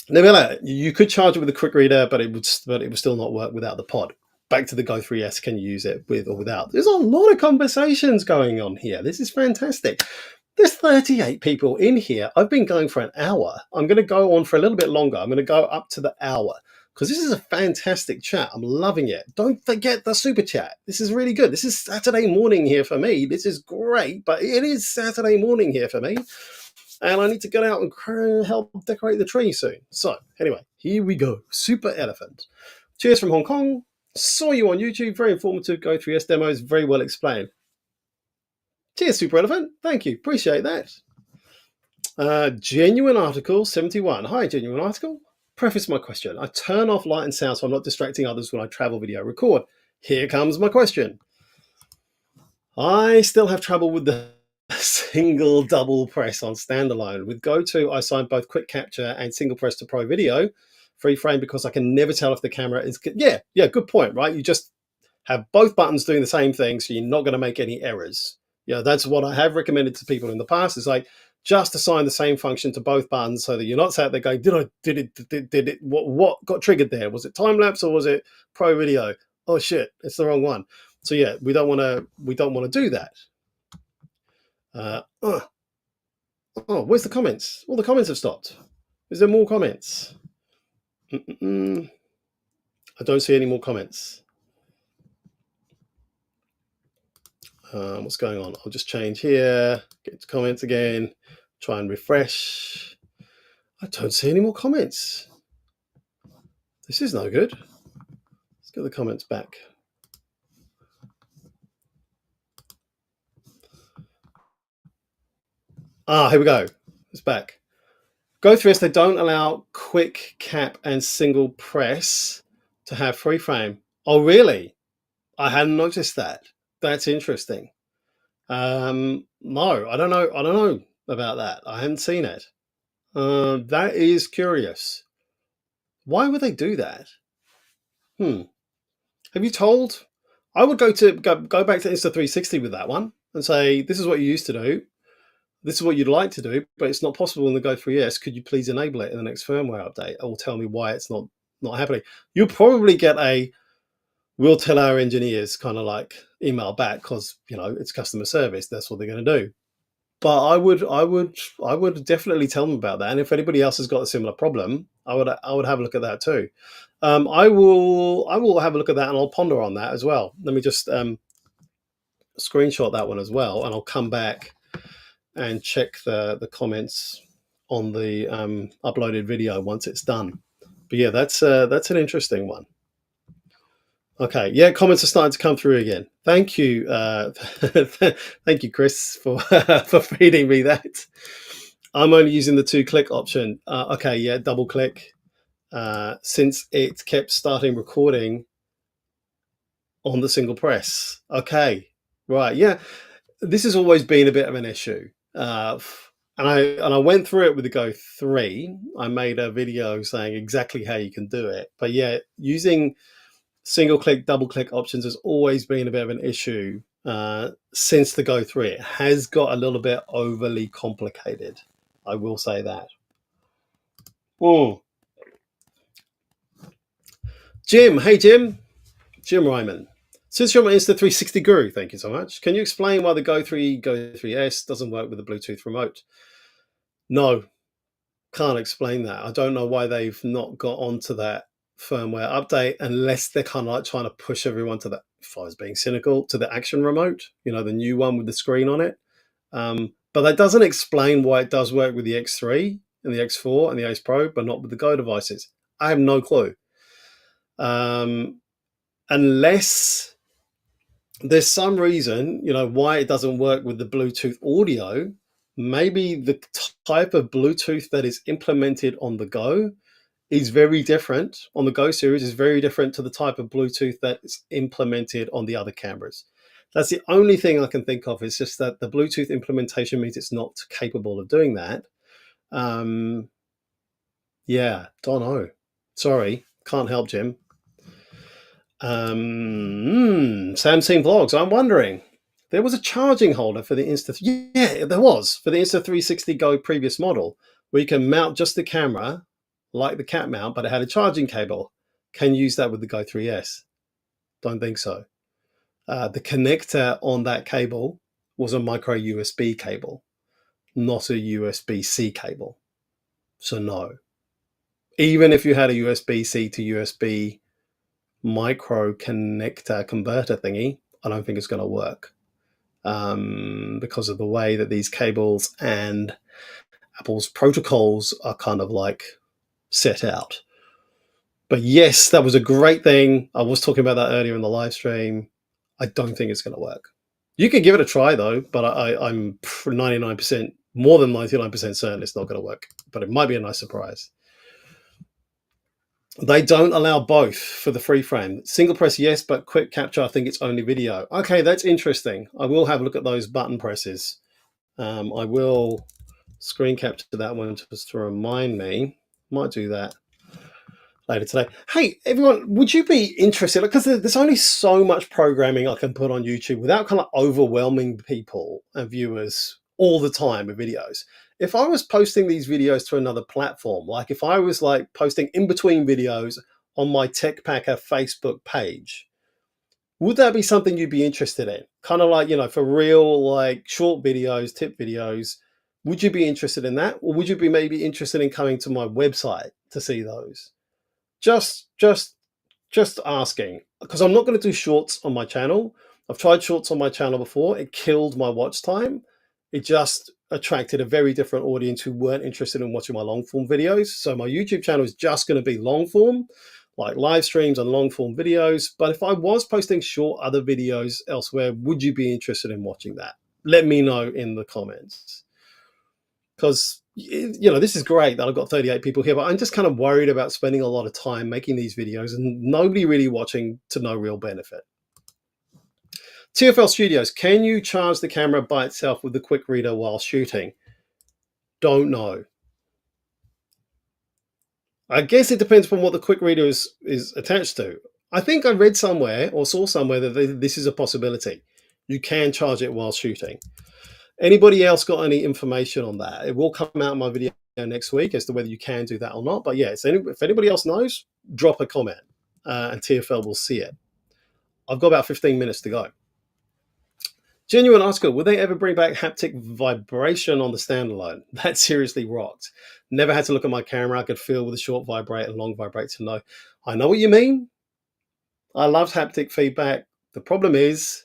Neville, you could charge it with a quick reader, but it would still not work without the pod. Back to the Go 3S, can you use it with or without? There's a lot of conversations going on here. This is fantastic. There's 38 people in here. I've been going for an hour. I'm going to go on for a little bit longer. I'm going to go up to the hour because this is a fantastic chat. I'm loving it. Don't forget the super chat. This is really good. This is Saturday morning here for me. This is great, but it is Saturday morning here for me. And I need to get out and help decorate the tree soon. So anyway, here we go. Super Elephant. Cheers from Hong Kong. Saw you on YouTube. Very informative. Go 3S demos. Very well explained. Cheers, Super Elephant. Thank you. Appreciate that. Genuine Article 71. Hi, Genuine Article. Preface my question. I turn off light and sound so I'm not distracting others when I travel video record. Here comes my question. I still have trouble with the single double press on standalone. With Go 2, I signed both quick capture and single press to pro video free frame because I can never tell if the camera is... Yeah, good point, right? You just have both buttons doing the same thing, so you're not going to make any errors. That's what I have recommended to people in the past. Is like, just assign the same function to both buttons so that you're not sat there going, did it, what got triggered there? Was it time lapse or was it pro video? Oh shit, it's the wrong one. So yeah, we don't want to do that. Oh, where's the comments? All the comments have stopped. Is there more comments? I don't see any more comments. What's going on? I'll just change here, get to comments again, try and refresh. I don't see any more comments. This is no good. Let's get the comments back. Here we go. It's back. Go through this. They don't allow quick cap and single press to have free frame. Oh, really? I hadn't noticed that. That's interesting. No, I don't know. I don't know about that. I hadn't seen it. That is curious. Why would they do that? Have you told? I would go back to Insta360 with that one and say, this is what you used to do. This is what you'd like to do, but it's not possible in the Go 3S. Could you please enable it in the next firmware update? Or tell me why it's not happening. You'll probably get a we'll tell our engineers kind of like email back because it's customer service. That's what they're going to do. But I would definitely tell them about that. And if anybody else has got a similar problem, I would have a look at that too. I will have a look at that and I'll ponder on that as well. Let me just screenshot that one as well, and I'll come back and check the comments on the uploaded video once it's done. But yeah, that's an interesting one. Okay, yeah, comments are starting to come through again. Thank you, thank you, Chris, for for feeding me that. I'm only using the 2-click option. Okay, yeah, double click. Since it kept starting recording on the single press. Okay, right, yeah, this has always been a bit of an issue. And I went through it with the Go 3. I made a video saying exactly how you can do it. But yeah, using single click, double click options has always been a bit of an issue since the Go 3. It has got a little bit overly complicated. I will say that. Jim, hey Jim Ryman. Since you're my Insta360 guru, thank you so much. Can you explain why the Go 3S doesn't work with the Bluetooth remote? No, can't explain that. I don't know why they've not got onto that firmware update unless they're kind of like trying to push everyone to the, if I was being cynical, to the action remote, the new one with the screen on it. But that doesn't explain why it does work with the X3 and the X4 and the Ace Pro, but not with the Go devices. I have no clue. Unless there's some reason, why it doesn't work with the Bluetooth audio. Maybe the type of Bluetooth that is implemented on the Go is very different, on the Go series is very different to the type of Bluetooth that is implemented on the other cameras. That's the only thing I can think of. It's just that the Bluetooth implementation means it's not capable of doing that. Yeah, don't know. Sorry, can't help, Jim. Sam Seen Vlogs, I'm wondering, there was a charging holder for the yeah, there was, for the Insta360 Go previous model, where you can mount just the camera, like the cat mount, but it had a charging cable. Can you use that with the Go 3S? Don't think so. The connector on that cable was a micro USB cable, not a USB-C cable. So no. Even if you had a USB-C to USB micro connector converter thingy, I don't think it's going to work because of the way that these cables and Apple's protocols are kind of like set out. But yes, that was a great thing. I was talking about that earlier in the live stream. I don't think it's going to work. You can give it a try though, but I'm 99%, more than 99% certain it's not going to work. But it might be a nice surprise. They don't allow both for the free frame. Single press, yes, but quick capture, I think it's only video. Okay, that's interesting. I will have a look at those button presses. I will screen capture that one just to remind me. Might do that later today. Hey, everyone, would you be interested? Because there's only so much programming I can put on YouTube without kind of overwhelming people and viewers all the time with videos. If I was posting these videos to another platform, like if I was like posting in between videos on my Tech Packer Facebook page, would that be something you'd be interested in? Kind of like, for real, like short videos, tip videos. Would you be interested in that? Or would you be maybe interested in coming to my website to see those? Just, just, just asking, because I'm not going to do shorts on my channel. I've tried shorts on my channel before. It killed my watch time. It just attracted a very different audience who weren't interested in watching my long form videos. So my YouTube channel is just going to be long form, like live streams and long form videos. But if I was posting short other videos elsewhere, would you be interested in watching that? Let me know in the comments. Because this is great that I've got 38 people here, but I'm just kind of worried about spending a lot of time making these videos and nobody really watching to no real benefit. TFL Studios, can you charge the camera by itself with the quick reader while shooting? Don't know. I guess it depends upon what the quick reader is attached to. I think I read somewhere or saw somewhere that this is a possibility. You can charge it while shooting. Anybody else got any information on that? It will come out in my video next week as to whether you can do that or not. But yeah, if anybody else knows, drop a comment and TFL will see it. I've got about 15 minutes to go. Genuine article, will they ever bring back haptic vibration on the standalone? That seriously rocked. Never had to look at my camera. I could feel with a short vibrate and long vibrate to know. I know what you mean. I loved haptic feedback. The problem is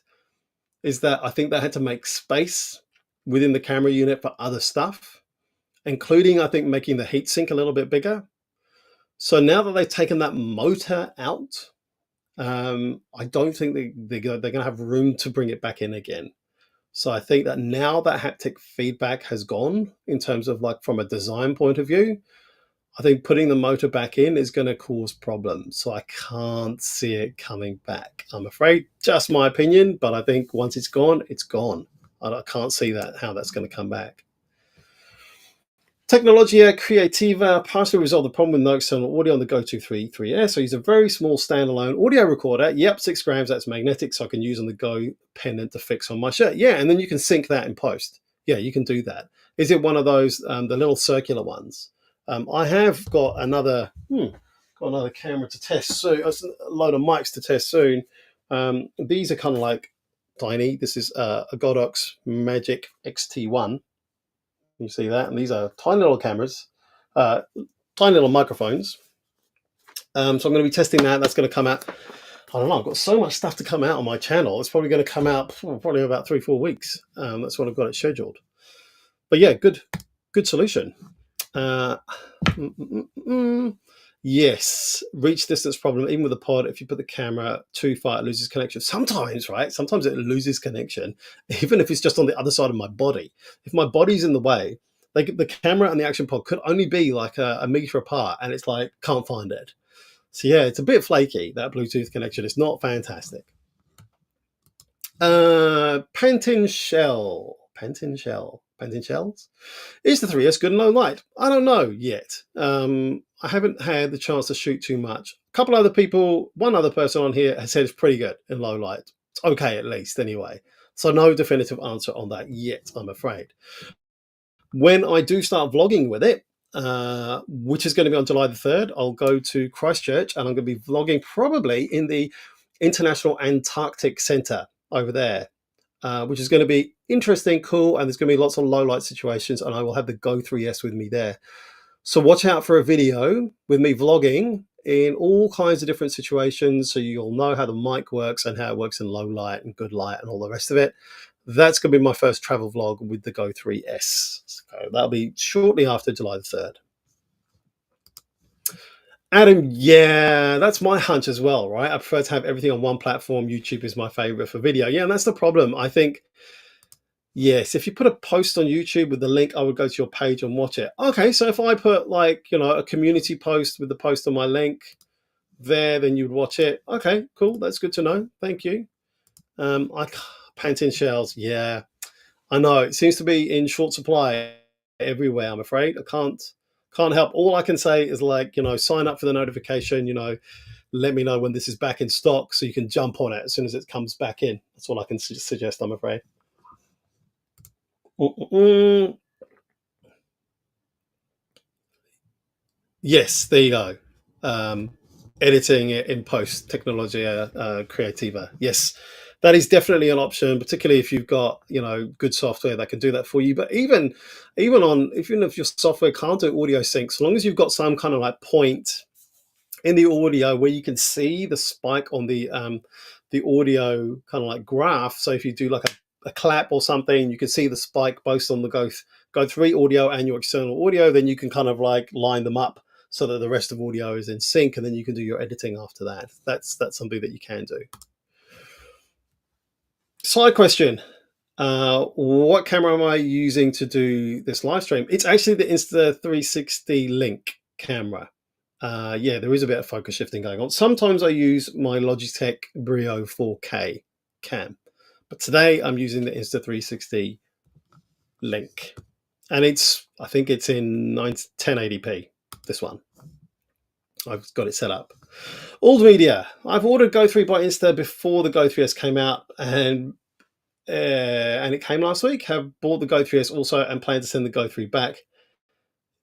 that I think they had to make space within the camera unit for other stuff, including, I think, making the heatsink a little bit bigger. So now that they've taken that motor out, I don't think they're going to have room to bring it back in again. So I think that now that haptic feedback has gone, in terms of like from a design point of view, I think putting the motor back in is going to cause problems. So I can't see it coming back, I'm afraid. Just my opinion, but I think once it's gone, it's gone. I can't see how that's going to come back. Tecnologia Creativa partially resolved the problem with no external audio on the Go-To 3S. So use a very small standalone audio recorder. Yep, 6 grams. That's magnetic, so I can use on the Go pendant to fix on my shirt. Yeah, and then you can sync that in post. Yeah, you can do that. Is it one of those, the little circular ones? I have got another camera to test soon. A load of mics to test soon. These are kind of like tiny. This is a Godox Magic XT1. You see that? And these are tiny little cameras, tiny little microphones. So I'm going to be testing that. That's going to come out. I don't know. I've got so much stuff to come out on my channel. It's probably going to come out probably about 3-4 weeks. That's what I've got it scheduled. But yeah, good solution. Yes, reach distance problem. Even with the pod, if you put the camera too far, it loses connection. Sometimes, right? Sometimes it loses connection, even if it's just on the other side of my body. If my body's in the way, like the camera and the action pod could only be like a meter apart, and it's like can't find it. So yeah, it's a bit flaky, that Bluetooth connection. It's not fantastic. Pantin shells. Is the 3S good in low light? I don't know yet. I haven't had the chance to shoot too much. A couple other people, one other person on here has said it's pretty good in low light. It's okay, at least, anyway. So no definitive answer on that yet, I'm afraid. When I do start vlogging with it, which is going to be on July the 3rd, I'll go to Christchurch and I'm going to be vlogging probably in the International Antarctic Centre over there. Which is going to be interesting, cool, and there's going to be lots of low light situations, and I will have the Go 3S with me there. So watch out for a video with me vlogging in all kinds of different situations, so you'll know how the mic works and how it works in low light and good light and all the rest of it. That's going to be my first travel vlog with the Go 3S. So that'll be shortly after July the 3rd. Adam, yeah, that's my hunch as well, right? I prefer to have everything on one platform. YouTube is my favorite for video. Yeah, and that's the problem. I think, yes, if you put a post on YouTube with the link, I would go to your page and watch it. Okay, so if I put like, a community post with the post on my link there, then you'd watch it. Okay, cool. That's good to know. Thank you. Pantin shells. Yeah, I know. It seems to be in short supply everywhere, I'm afraid. I can't help. All I can say is like, sign up for the notification, let me know when this is back in stock so you can jump on it as soon as it comes back in. That's all I can suggest, I'm afraid. Mm-mm-mm. Yes, there you go. Um, Editing it in post, Technologia Creativa. Yes, that is definitely an option, particularly if you've got good software that can do that for you. But even if your software can't do audio sync, so long as you've got some kind of like point in the audio where you can see the spike on the audio kind of like graph. So if you do like a clap or something, you can see the spike both on the go 3 audio and your external audio. Then you can kind of like line them up so that the rest of audio is in sync, and then you can do your editing after that. That's something that you can do. Side question. What camera am I using to do this live stream? It's actually the Insta360 Link camera. Yeah, there is a bit of focus shifting going on. Sometimes I use my Logitech Brio 4K cam, but today I'm using the Insta360 Link, and I think it's in 1080p. This one, I've got it set up. Old media. I've ordered Go 3 by Insta before the Go 3S came out, and it came last week. Have bought the Go 3S also and plan to send the Go 3 back.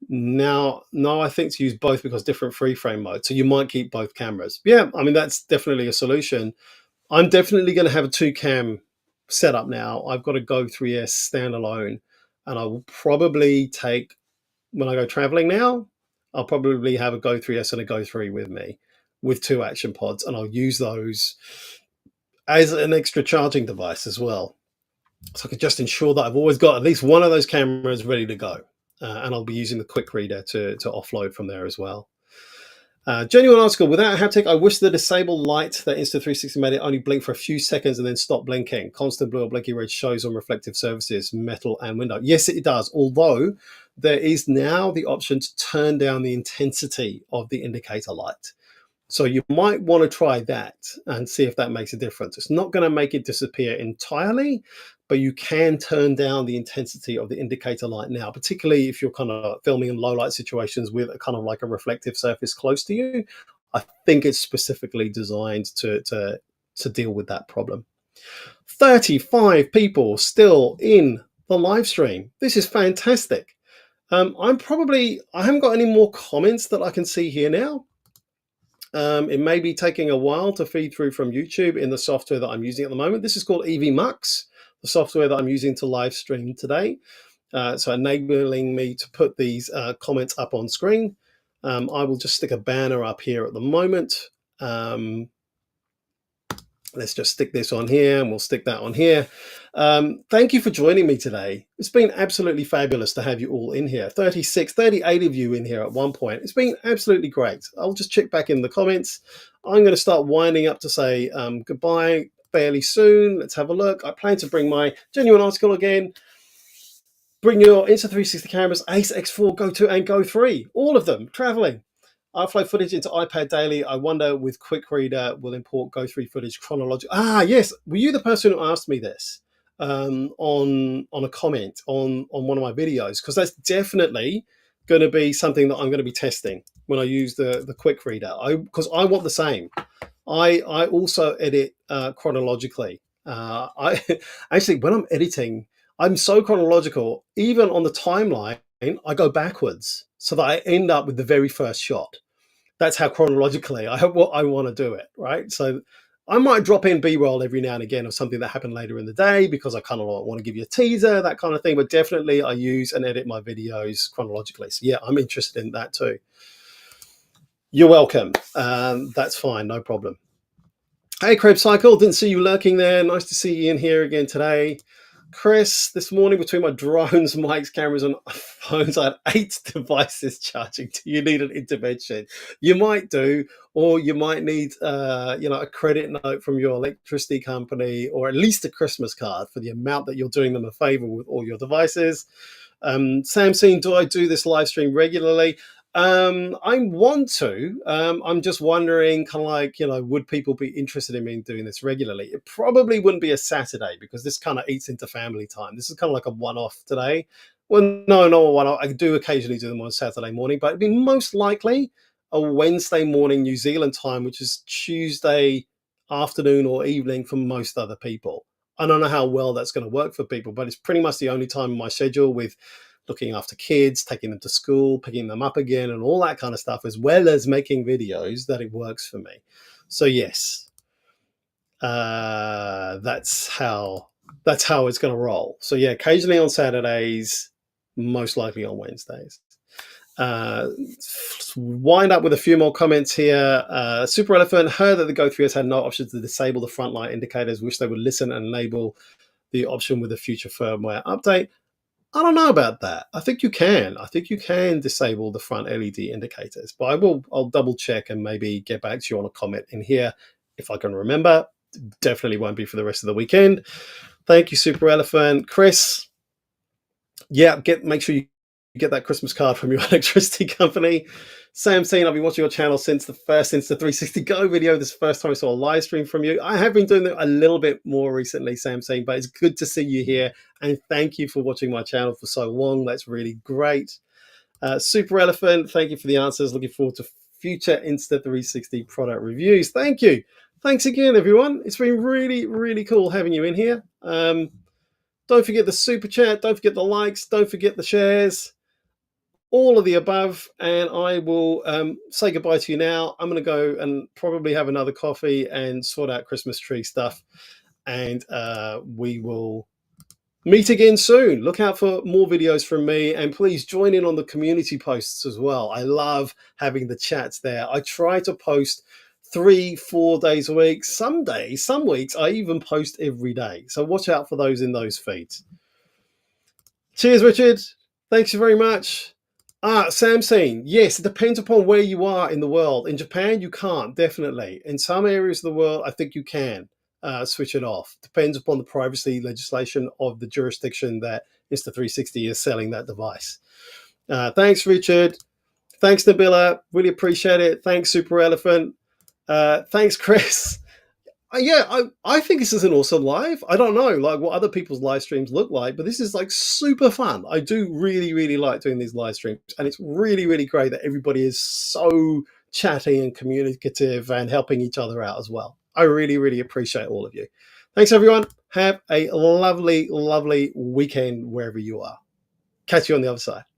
Now, no, I think to use both because different free frame mode. So you might keep both cameras. Yeah, I mean, that's definitely a solution. I'm definitely going to have a 2-cam setup now. I've got a Go 3S standalone, and I will probably take, when I go traveling now, I'll probably have a Go 3S and a Go 3 with me with 2 action pods, and I'll use those as an extra charging device as well. So I can just ensure that I've always got at least one of those cameras ready to go. And I'll be using the quick reader to offload from there as well. Genuine article. Without haptic, I wish the disable light that Insta360 made it only blink for a few seconds and then stop blinking. Constant blue or blinky red shows on reflective surfaces, metal and window. Yes, it does. Although there is now the option to turn down the intensity of the indicator light. So you might want to try that and see if that makes a difference. It's not going to make it disappear entirely, but you can turn down the intensity of the indicator light now, particularly if you're kind of filming in low light situations with a kind of like a reflective surface close to you. I think it's specifically designed to deal with that problem. 35 people still in the live stream. This is fantastic. I haven't got any more comments that I can see here now. It may be taking a while to feed through from YouTube in the software that I'm using at the moment. This is called EVMux, the software that I'm using to live stream today. So enabling me to put these comments up on screen. I will just stick a banner up here at the moment. Let's just stick this on here, and we'll stick that on here. Thank you for joining me today. It's been absolutely fabulous to have you all in here. 38 of you in here at one point. It's been absolutely great. I'll just check back in the comments. I'm going to start winding up to say goodbye fairly soon. Let's have a look. I plan to bring my genuine article again. Bring your Insta360 cameras, Ace X4, Go 2 and Go 3. All of them traveling. I upload footage into iPad daily. I wonder with Quick Reader will import Go 3 footage chronologically. Yes. Were you the person who asked me this on a comment on one of my videos? Because that's definitely going to be something that I'm going to be testing when I use the Quick Reader. Because I want the same. I also edit chronologically. I actually, when I'm editing, I'm so chronological. Even on the timeline, I go backwards so that I end up with the very first shot. That's how chronologically I want to do it, right? So I might drop in B-roll every now and again of something that happened later in the day because I kind of want to give you a teaser, that kind of thing. But definitely I use and edit my videos chronologically. So yeah, I'm interested in that too. You're welcome. That's fine, no problem. Hey, Crab Cycle, didn't see you lurking there. Nice to see you in here again today. Chris, this morning between my drones, mics, cameras, and phones, I had 8 devices charging. Do you need an intervention? You might do, or you might need, a credit note from your electricity company, or at least a Christmas card for the amount that you're doing them a favor with all your devices. Samsung, do I do this live stream regularly? I want to. I'm just wondering, kind of like, would people be interested in me doing this regularly? It probably wouldn't be a Saturday because this kind of eats into family time. This is kind of like a one-off today. Well, no, not a one-off. I do occasionally do them on Saturday morning, but it'd be most likely a Wednesday morning New Zealand time, which is Tuesday afternoon or evening for most other people. I don't know how well that's going to work for people, but it's pretty much the only time in my schedule, with looking after kids, taking them to school, picking them up again, and all that kind of stuff, as well as making videos, that it works for me. So yes, that's how it's going to roll. So yeah, occasionally on Saturdays, most likely on Wednesdays. Wind up with a few more comments here. Super Elephant heard that the Go 3S had no option to disable the front light indicators. Wish they would listen and enable the option with a future firmware update. I don't know about that. I think you can. I think you can disable the front LED indicators, but I'll double check and maybe get back to you on a comment in here if I can remember. Definitely won't be for the rest of the weekend. Thank you, Super Elephant. Chris, yeah, make sure you get that Christmas card from your electricity company. Sam saying, I've been watching your channel since the first Insta360 Go video. This is the first time I saw a live stream from you. I have been doing it a little bit more recently, Sam saying, but it's good to see you here. And thank you for watching my channel for so long. That's really great. Super Elephant, thank you for the answers. Looking forward to future Insta360 product reviews. Thank you. Thanks again, everyone. It's been really, really cool having you in here. Don't forget the super chat. Don't forget the likes. Don't forget the shares. All of the above. And I will say goodbye to you now. I'm going to go and probably have another coffee and sort out Christmas tree stuff. And we will meet again soon. Look out for more videos from me, and please join in on the community posts as well. I love having the chats there. I try to post 3-4 days a week. Some days, some weeks, I even post every day. So watch out for those in those feeds. Cheers, Richard. Thanks very much. Samsung. Yes, it depends upon where you are in the world. In Japan, you can't, definitely. In some areas of the world, I think you can. Switch it off. Depends upon the privacy legislation of the jurisdiction that Insta360 is selling that device. Thanks, Richard. Thanks, Nabila. Really appreciate it. Thanks, Super Elephant. Thanks, Chris. I think this is an awesome live. I don't know like what other people's live streams look like, but this is like super fun. I do really, really like doing these live streams, and it's really, really great that everybody is so chatty and communicative and helping each other out as well. I really, really appreciate all of you. Thanks, everyone. Have a lovely, lovely weekend wherever you are. Catch you on the other side.